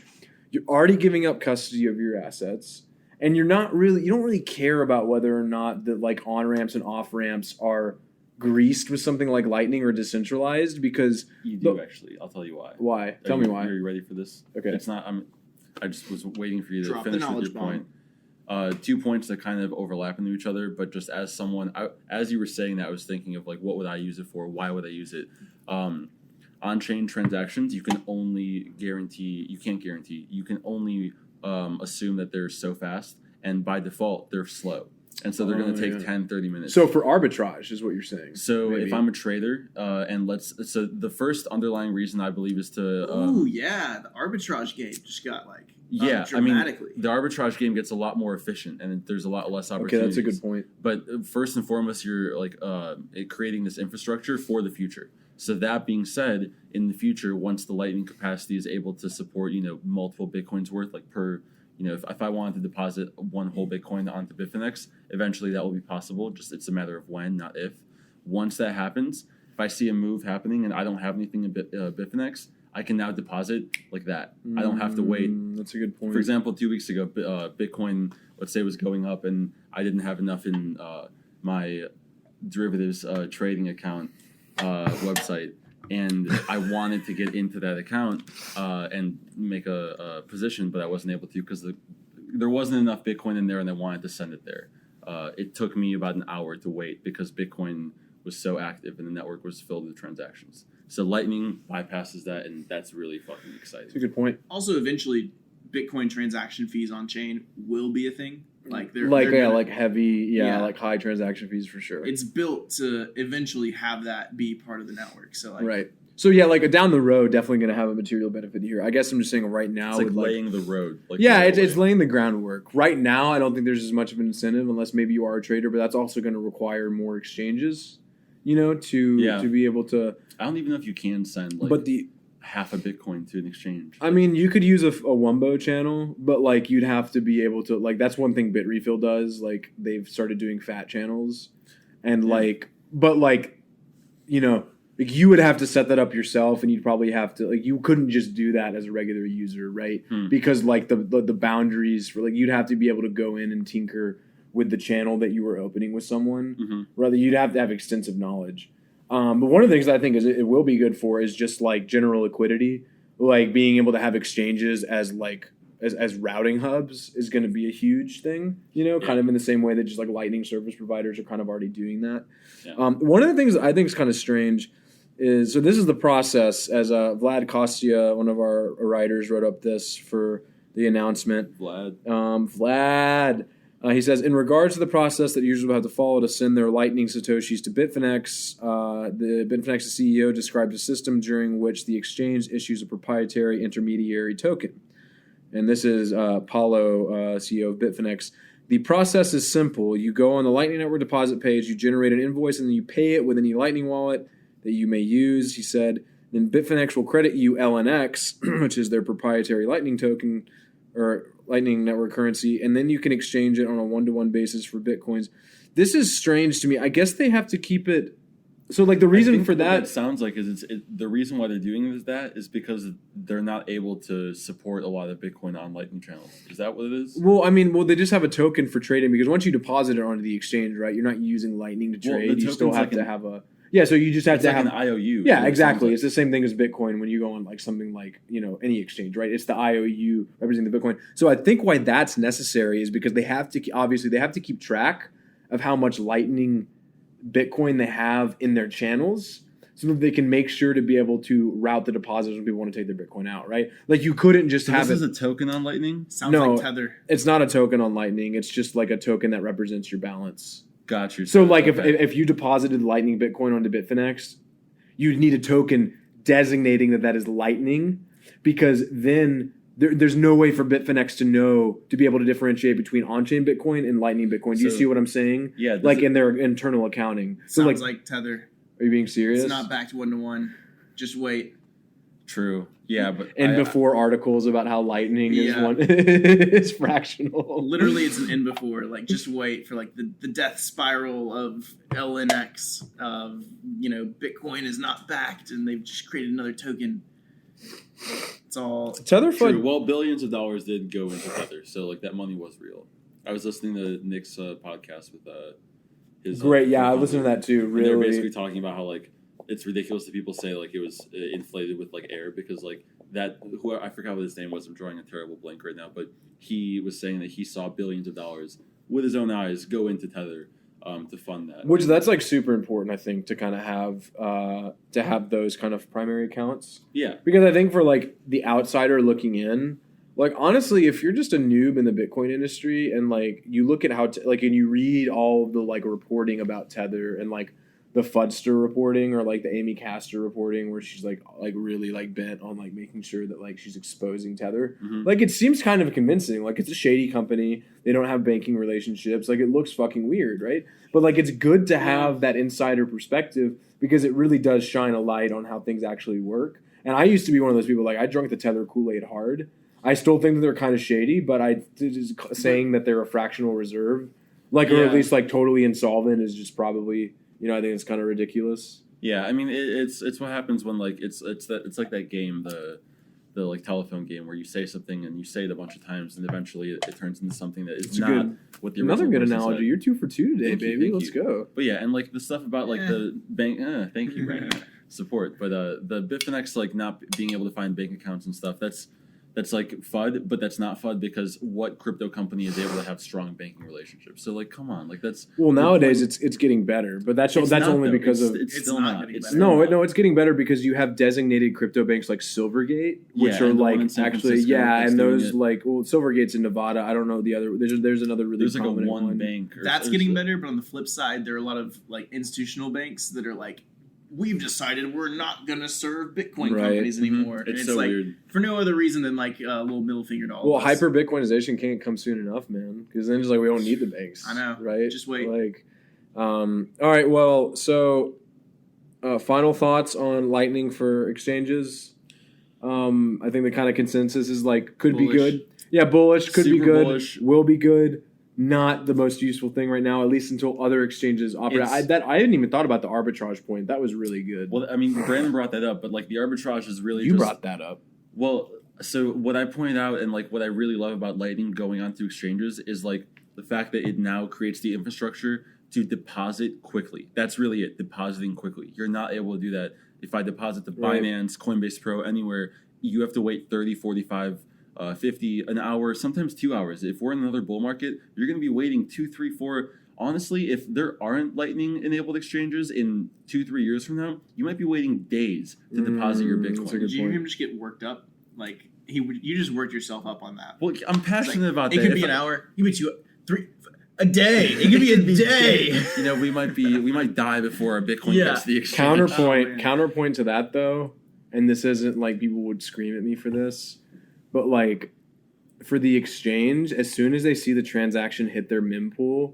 you're already giving up custody of your assets, and you don't really care about whether or not the like on ramps and off ramps are greased with something like Lightning or decentralized because You do actually. I'll tell you why. why? Tell me why. Are you ready for this? Okay. It's not. I just was waiting for you to Drop the finish with knowledge your point. 2 points that kind of overlap into each other, but just as someone, as you were saying that, I was thinking of like, what would I use it for? Why would I use it? On-chain transactions, you can't guarantee, you can only assume that they're so fast, and by default, they're slow. And so they're going to take 10, 30 minutes. So for arbitrage is what you're saying. So maybe. if I'm a trader, so the first underlying reason I believe is to... Oh yeah, the arbitrage game just got like I dramatically. mean, the arbitrage game gets a lot more efficient, and there's a lot less Okay, opportunities. that's a good point. But first and foremost, you're like creating this infrastructure for the future. So that being said, in the future, once the Lightning capacity is able to support, multiple Bitcoins worth, like per, if I wanted to deposit one whole Bitcoin onto Bitfinex, eventually that will be possible. Just it's a matter of when, not if. Once that happens, if I see a move happening and I don't have anything in Bitfinex, I can now deposit like that. I don't have to wait. That's a good point. For example, 2 weeks ago, Bitcoin, let's say, was going up, and I didn't have enough in my derivatives trading account website, and I wanted to get into that account and make a position, but I wasn't able to because there wasn't enough Bitcoin in there, and I wanted to send it there. It took me about an hour to wait because Bitcoin was so active and the network was filled with transactions. So Lightning bypasses that, and that's really fucking exciting. That's a good point. Also, eventually, Bitcoin transaction fees on chain will be a thing. Like they're heavy, Yeah. like high transaction fees for sure. it's built to eventually have that be part of the network. So like, Right. So yeah, like down the road, definitely going to have a material benefit here. I guess I'm just saying right now. It's like with, laying the road. Like yeah, the it's railway. laying the groundwork. Right now, I don't think there's as much of an incentive unless maybe you are a trader, but that's also going to require more exchanges, to be able to. I don't even know if you can send But half a Bitcoin to an exchange. I mean, you could use a Wumbo channel, but like you'd have to be able to like that's one thing Bitrefill does. Like they've started doing fat channels, and like you would have to set that up yourself, and you'd probably have to like you couldn't just do that as a regular user, right? Because like the boundaries for like you'd have to be able to go in and tinker with the channel that you were opening with someone. Mm-hmm. Rather, you'd have to have extensive knowledge. But one of the things that I think is it will be good for is just like general liquidity, like being able to have exchanges as like as routing hubs is going to be a huge thing, kind of in the same way that just like Lightning service providers are kind of already doing that. Yeah. One of the things that I think is kind of strange is, so this is the process, as Vlad Kostia, one of our writers, wrote up this for the announcement. Vlad. He says, in regards to the process that users will have to follow to send their Lightning Satoshis to Bitfinex, the Bitfinex CEO described a system during which the exchange issues a proprietary intermediary token. And this is Paulo, CEO of Bitfinex. The process is simple. You go on the Lightning Network deposit page, you generate an invoice, and then you pay it with any Lightning wallet that you may use, he said. Then Bitfinex will credit you LNX, which is their proprietary Lightning token, or Lightning Network currency, and then you can exchange it on a one-to-one basis for Bitcoins. This is strange to me. I guess they have to keep it. So, like, the reason for that, it sounds like is the reason why they're doing that is because they're not able to support a lot of Bitcoin on Lightning channels. Is that what it is? Well, they just have a token for trading, because once you deposit it onto the exchange, right, you're not using Lightning to trade. You still have to have a. Yeah, so you just have to have an IOU. Yeah, exactly. It's the same thing as Bitcoin when you go on like something like, any exchange, right? It's the IOU representing the Bitcoin. So I think why that's necessary is because they have to keep track of how much Lightning Bitcoin they have in their channels, so that they can make sure to be able to route the deposits when people want to take their Bitcoin out, right? Like you couldn't just have this is a token on Lightning? Sounds like Tether. It's not a token on Lightning. It's just like a token that represents your balance. Got you. So like if you deposited Lightning Bitcoin onto Bitfinex, you'd need a token designating that is Lightning, because then there's no way for Bitfinex to be able to differentiate between on-chain Bitcoin and Lightning Bitcoin. Do you see what I'm saying? Yeah. Like in their internal accounting. Sounds like Tether. Are you being serious? It's not backed 1-to-1. Just wait. True. Yeah, but before articles about how Lightning is fractional. Literally, it's an before. Like, just wait for like the death spiral of LNX. Bitcoin is not backed, and they've just created another token. It's all Tether. True. Well, billions of dollars did go into Tether, so like that money was real. I was listening to Nick's podcast with his. Great, yeah, I listened to that too. Really, they're basically talking about how like it's ridiculous that people say like it was inflated with like air, because like that I forgot what his name was. I'm drawing a terrible blank right now, but he was saying that he saw billions of dollars with his own eyes go into Tether to fund that. Which that's like super important, I think, to kind of have those kind of primary accounts. Yeah, because I think for like the outsider looking in, like honestly, if you're just a noob in the Bitcoin industry and like you look at how and you read all of the like reporting about Tether and like the Fudster reporting or like the Amy Castor reporting where she's like really like bent on like making sure that like she's exposing Tether. Mm-hmm. Like it seems kind of convincing. Like it's a shady company. They don't have banking relationships. Like it looks fucking weird, right? But like it's good to have that insider perspective because it really does shine a light on how things actually work. And I used to be one of those people, like I drank the Tether Kool-Aid hard. I still think that they're kind of shady, but saying that they're a fractional reserve, like or at least like totally insolvent is just probably, I think it's kind of ridiculous. Yeah, I mean it's what happens when like it's like that game, the like telephone game where you say something and you say it a bunch of times and eventually it turns into something that is not what the original another good person analogy. said. You're 2 for 2 today, baby. Let's go. But yeah, and like the stuff about like the bank. Thank you, Brandon. Support, but the Bitfinex like not being able to find bank accounts and stuff. That's like FUD, but that's not FUD because what crypto company is able to have strong banking relationships? So like, come on, like that's nowadays it's getting better, but that's only because it's still not. It's getting better because you have designated crypto banks like Silvergate, which are like actually and those like Silvergate's in Nevada. I don't know the other. There's another really like a one bank. That's getting better, but on the flip side, there are a lot of like institutional banks that are like, we've decided we're not going to serve Bitcoin companies anymore. Mm-hmm. It's so like, weird. For no other reason than like a little middle finger to all of us. Hyper Bitcoinization can't come soon enough, man. Because then it's like we don't need the banks. I know. Right? Just wait. Like, all right. Well, so final thoughts on Lightning for exchanges. I think the kind of consensus is like could be good. Yeah, bullish. Could be good. Bullish. Will be good. Not the most useful thing right now, at least until other exchanges operate. I hadn't even thought about the arbitrage point. That was really good. Well, I mean, Brandon brought that up, but like the arbitrage is really brought that up. Well, so what I pointed out and like what I really love about Lightning going onto exchanges is like the fact that it now creates the infrastructure to deposit quickly. That's really it, depositing quickly. You're not able to do that. If I deposit to Binance, Coinbase Pro, anywhere, you have to wait 30, 45, 50, an hour, sometimes 2 hours. If we're in another bull market, you're going to be waiting 2, 3, 4. Honestly, if there aren't Lightning-enabled exchanges in 2-3 years from now, you might be waiting days to deposit your Bitcoin. Did you hear him just get worked up? Like, you just worked yourself up on that. Well, I'm passionate about that. It could be an hour. You could do 3... A day. It could be a day. You know, we might die before our Bitcoin gets to the exchange. Counterpoint to that though, and this isn't like people would scream at me for this, but like for the exchange, as soon as they see the transaction hit their mempool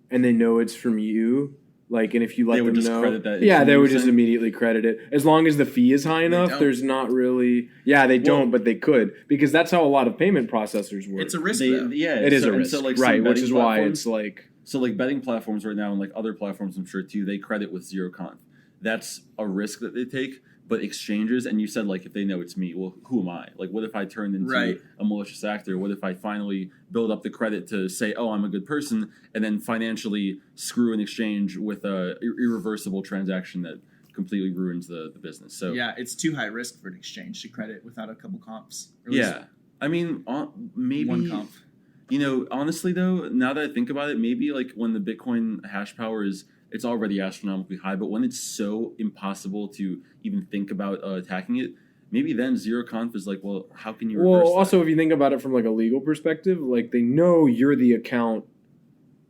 and they know it's from you, like, and if you let them know, credit that. Yeah, they would just immediately credit it. As long as the fee is high enough, there's not really. Yeah, they don't, but they could, because that's how a lot of payment processors work. It's a risk. Though. Yeah, it is a risk, right? Which is why it's like. So like betting platforms right now, and like other platforms, I'm sure too, they credit with zero conf. That's a risk that they take. But exchanges, and you said like if they know it's me, well, who am I? Like, what if I turned into a malicious actor? What if I finally build up the credit to say, oh, I'm a good person, and then financially screw an exchange with a irreversible transaction that completely ruins the business? So yeah, it's too high risk for an exchange to credit without a couple comps. Yeah, I mean, maybe one comp. You know, honestly though, now that I think about it, maybe like when the Bitcoin hash power is. It's already astronomically high, but when it's so impossible to even think about attacking it, maybe then zero conf is like, well, how can you reverse that? Also, if you think about it from like a legal perspective, like they know you're the account,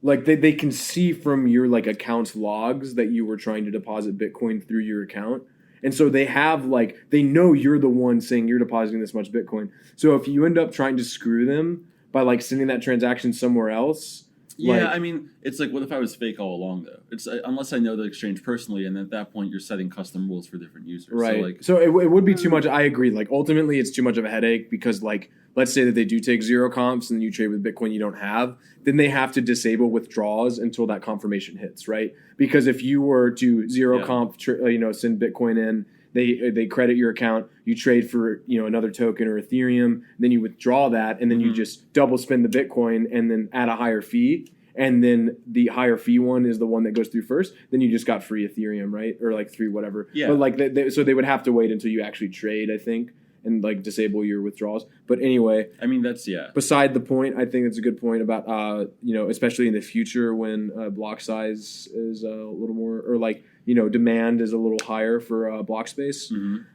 like they can see from your like account's logs that you were trying to deposit Bitcoin through your account. And so they have like, they know you're the one saying you're depositing this much Bitcoin. So if you end up trying to screw them by like sending that transaction somewhere else, yeah, I mean, it's like, what if I was fake all along, though? It's unless I know the exchange personally, and at that point, you're setting custom rules for different users. Right. So it would be too much. I agree. Like, ultimately, it's too much of a headache because, like, let's say that they do take zero comps and you trade with Bitcoin you don't have, then they have to disable withdrawals until that confirmation hits, right? Because if you were to zero comp, send Bitcoin in, they credit your account, you trade for another token or Ethereum, then you withdraw that, and then you just double spend the Bitcoin and then add a higher fee, and then the higher fee one is the one that goes through first. Then you just got free Ethereum, right? Or like free whatever. Yeah. But like so they would have to wait until you actually trade, I think, and like disable your withdrawals. But anyway, I mean that's beside the point, I think that's a good point about especially in the future when block size is a little more, or like demand is a little higher for block space.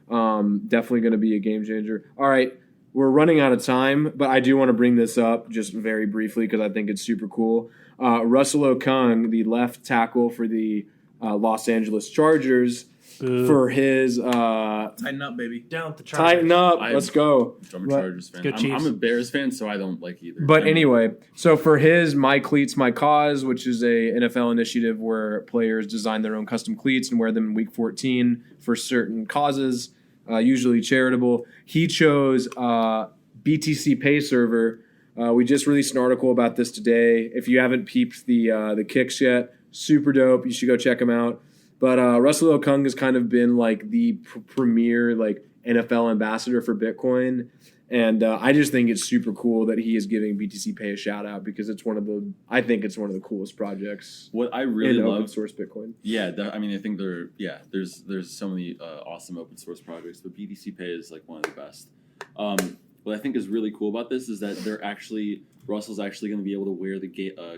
Definitely going to be a game changer. All right, we're running out of time, but I do want to bring this up just very briefly because I think it's super cool. Russell Okung, the left tackle for the Los Angeles Chargers, for his tighten up, baby. Down with the Chargers. Tighten up. Let's go. I'm a Chargers fan. I'm a Bears fan, so I don't like either. But anyway, so for his My Cleats, My Cause, which is a NFL initiative where players design their own custom cleats and wear them in Week 14 for certain causes, usually charitable, he chose BTC Pay Server. We just released an article about this today. If you haven't peeped the kicks yet, super dope. You should go check them out. But Russell Okung has kind of been like the premier like NFL ambassador for Bitcoin, and I just think it's super cool that he is giving BTC Pay a shout out because it's one of the coolest projects. What I really love, open source Bitcoin. Yeah, I mean I think there's so many awesome open source projects, but BTC Pay is like one of the best. What I think is really cool about this is that Russell's actually going to be able to wear the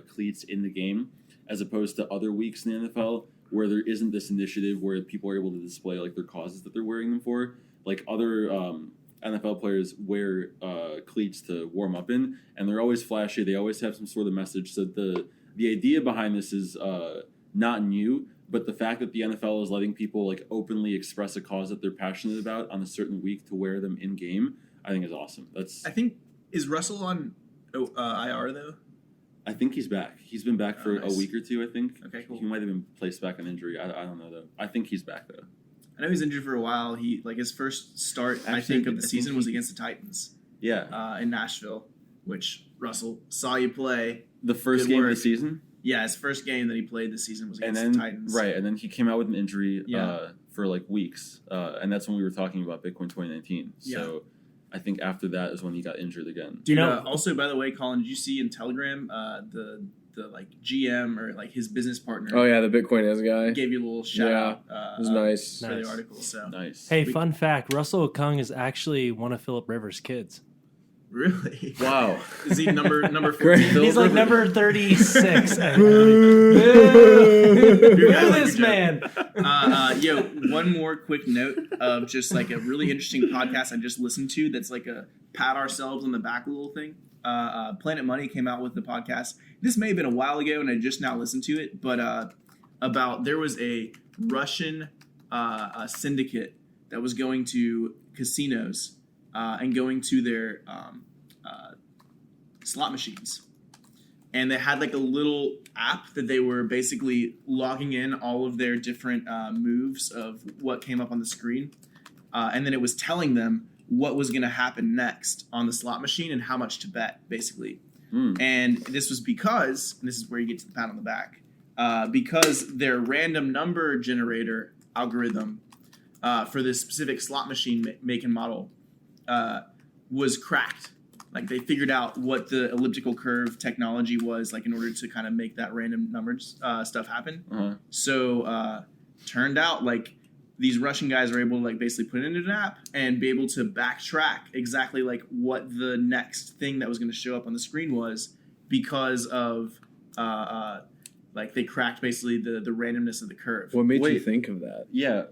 cleats in the game, as opposed to other weeks in the NFL where there isn't this initiative where people are able to display like their causes that they're wearing them for. Like other NFL players wear cleats to warm up in, and they're always flashy. They always have some sort of message. So the idea behind this is not new, but the fact that the NFL is letting people like openly express a cause that they're passionate about on a certain week to wear them in game, I think is awesome. I think, is Russell on IR though? I think he's back. He's been back for a week or two, I think. Okay, cool. He might have been placed back on injury. I don't know, though. I think he's back, though. I know he's injured for a while. He his first start, I think, of the season was against the Titans. Yeah. In Nashville, which Russell saw you play. The first game of the season? Yeah, his first game that he played this season was against the Titans. Right, and then he came out with an injury for like weeks. And that's when we were talking about Bitcoin 2019. So, I think after that is when he got injured again. Dude, You know- also, by the way, Colin, did you see in Telegram the like GM or like his business partner Oh yeah, the Bitcoin as guy. gave you a little shout Yeah, out it was nice. for Nice. the article. So Nice. Hey, fun fact: Russell Okung is actually one of Philip Rivers' kids. really, Wow. is he number 14? Great. He's like number 36. Your Boo guys like this the man. Yo, one more quick note of just like a really interesting podcast I just listened to. That's like a pat ourselves on the back a little thing. Planet Money came out with the podcast. This may have been a while ago, and I just now listened to it. But about there was a Russian syndicate that was going to casinos and going to their slot machines. And they had like a little app that they were basically logging in all of their different moves of what came up on the screen. And then it was telling them what was going to happen next on the slot machine and how much to bet, basically. And this was because, and this is where you get to the pat on the back, because their random number generator algorithm for this specific slot machine make and model was cracked. Like they figured out what the elliptical curve technology was, like in order to kind of make that random numbers stuff happen. Uh-huh. So turned out like these Russian guys are able to like basically put it into an app and be able to backtrack exactly like what the next thing that was going to show up on the screen was because of like they cracked basically the randomness of the curve. What made you Wait. think of that? Yeah.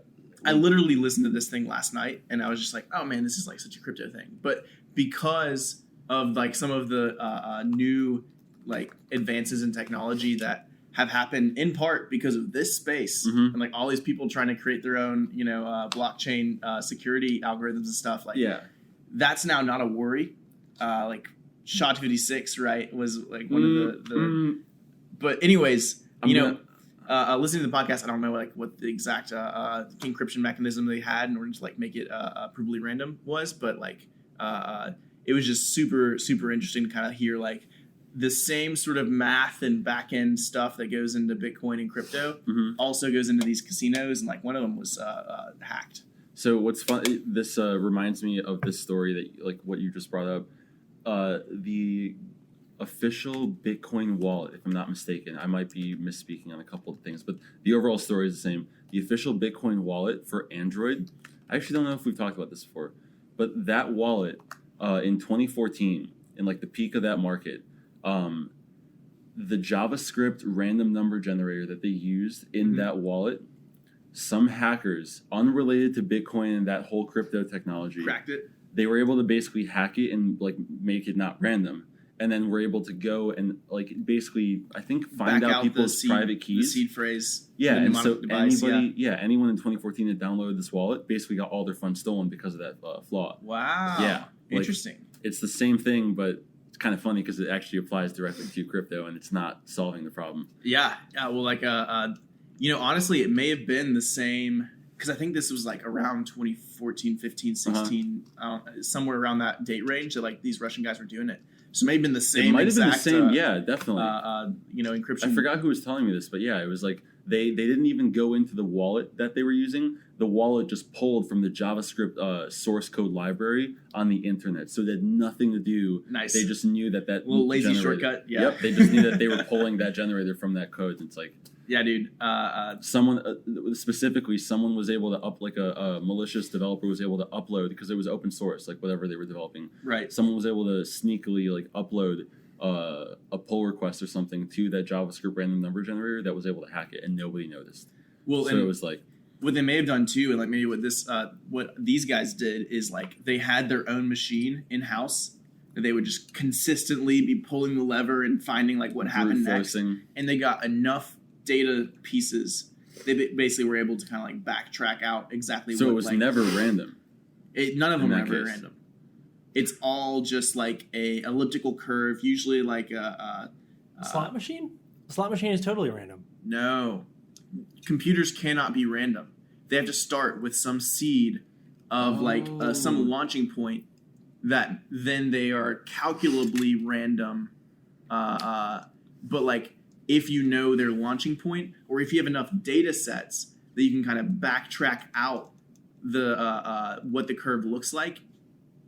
I literally listened to this thing last night and I was just like, oh man, this is like such a crypto thing. But because of like some of the new like advances in technology that have happened in part because of this space Mhm. and like all these people trying to create their own, blockchain security algorithms and stuff like Yeah. that's now not a worry. Like SHA-256, right, was like one of the but anyways, listening to the podcast, I don't know like what the exact encryption mechanism they had in order to like make it provably random was, but like it was just super, super interesting to kind of hear like the same sort of math and back end stuff that goes into Bitcoin and crypto also goes into these casinos, and like one of them was hacked. So what's fun? This reminds me of this story that like what you just brought up. The official Bitcoin wallet, if I'm not mistaken, I might be misspeaking on a couple of things, but the overall story is the same. The official Bitcoin wallet for Android. I actually don't know if we've talked about this before, but that wallet in 2014, in like the peak of that market, the JavaScript random number generator that they used in that wallet, some hackers unrelated to Bitcoin and that whole crypto technology Cracked it. they were able to basically hack it and like make it not random, and then we're able to go and like basically I think find Back out people's private the keys. seed phrase. Yeah, the and so mnemonic device, anyone in 2014 that downloaded this wallet basically got all their funds stolen because of that flaw. Wow. Yeah, like, Interesting. It's the same thing, but it's kind of funny because it actually applies directly to crypto and it's not solving the problem. Yeah. Well, like, honestly, it may have been the same because I think this was like around 2014, 15, 16, somewhere around that date range that like these Russian guys were doing it. So it may have been the same. It might have been the exact, same. Yeah, definitely. Encryption. I forgot who was telling me this, but yeah, it was like they didn't even go into the wallet that they were using. The wallet just pulled from the JavaScript source code library on the internet, so they had nothing to do. Nice. They just knew that little lazy generator- shortcut. Yeah. Yep. They just knew that they were pulling that generator from that code. And it's like Yeah, dude. someone specifically, someone was able to like a malicious developer was able to upload because it was open source, like whatever they were developing. Right. Someone was able to sneakily like upload a pull request or something to that JavaScript random number generator that was able to hack it, and nobody noticed. Well, So and it was like, what they may have done too, and like maybe what these guys did is like they had their own machine in house that they would just consistently be pulling the lever and finding like what happened next, forcing. and they got enough data pieces. They basically were able to kind of like backtrack out exactly. So what, it was like, never random. none of them in are that ever case. random. It's all just like a elliptical curve, usually like a Slot machine? A slot machine is totally random. No. Computers cannot be random. They have to start with some seed of some launching point that then they are calculably random. But like if you know their launching point, or if you have enough data sets that you can kind of backtrack out the what the curve looks like,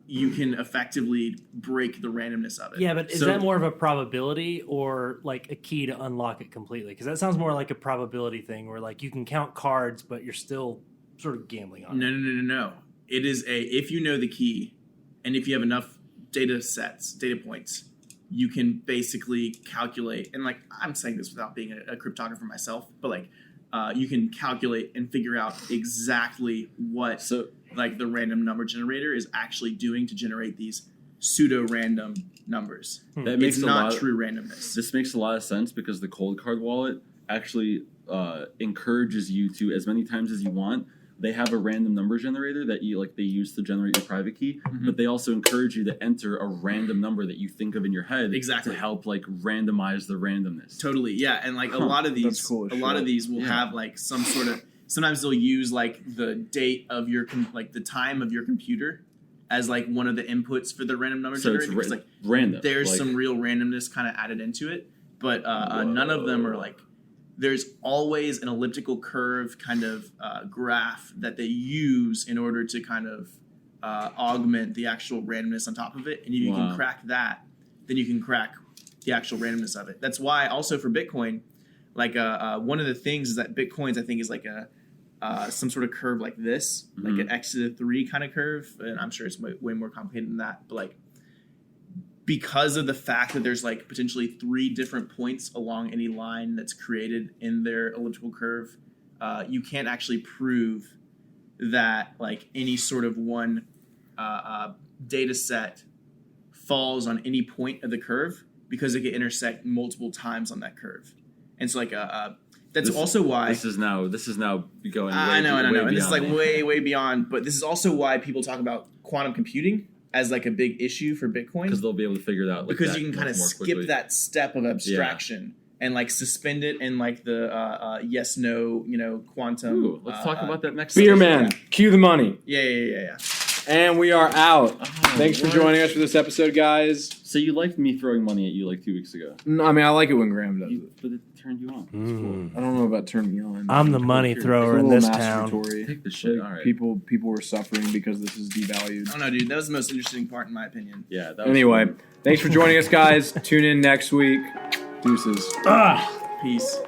you can effectively break the randomness of it. Yeah, but is So- that more of a probability or like a key to unlock it completely? Because that sounds more like a probability thing where like you can count cards, but you're still sort of gambling on it. No. It is if you know the key, and if you have enough data points, you can basically calculate. And like I'm saying this without being a cryptographer myself, but like you can calculate and figure out exactly what like the random number generator is actually doing to generate these pseudo-random numbers. That makes It's a not lot. true randomness. This makes a lot of sense because the cold card wallet actually encourages you to, as many times as you want. They have a random number generator that they use to generate your private key, but they also encourage you to enter a random number that you think of in your head Exactly. to help like randomize the randomness. Totally, yeah, and like a lot of these, That's cool as a lot shit. of these will have like some sort of. Sometimes they'll use like the date of your like the time of your computer as like one of the inputs for the random number So generator. it's Because like random. there's like, some real randomness kind of added into it, but none of them are like. There's always an elliptical curve kind of graph that they use in order to kind of augment the actual randomness on top of it. And if you can crack that, then you can crack the actual randomness of it. That's why also for Bitcoin, like one of the things is that Bitcoins, I think, is like some sort of curve like this, like an x to the 3 kind of curve. And I'm sure it's way more complicated than that. But like, because of the fact that there's like potentially 3 different points along any line that's created in their elliptical curve, you can't actually prove that like any sort of one data set falls on any point of the curve because it can intersect multiple times on that curve. And so like that's also why this is now going. I know, and this is like beyond me. way beyond. But this is also why people talk about quantum computing as like a big issue for Bitcoin, because they'll be able to figure it out. Like because that you can kind of more skip quickly. that step of abstraction and like suspend it in like the yes no quantum. Ooh, let's talk about that next. Beer episode. man, cue the money. Yeah. And we are out. Oh, Thanks for what? joining us for this episode, guys. So you liked me throwing money at you like 2 weeks ago, No, I mean, I like it when Graham does it. but it turned you on. It's I don't know about turning me on. I'm the money It's thrower a in little this town. masturbatory. Take the shit. Like, All right. People were suffering because this is devalued. I don't know, dude. That was the most interesting part in my opinion. Yeah. That was Anyway, fun. thanks for joining us, guys. Tune in next week. Deuces. Peace.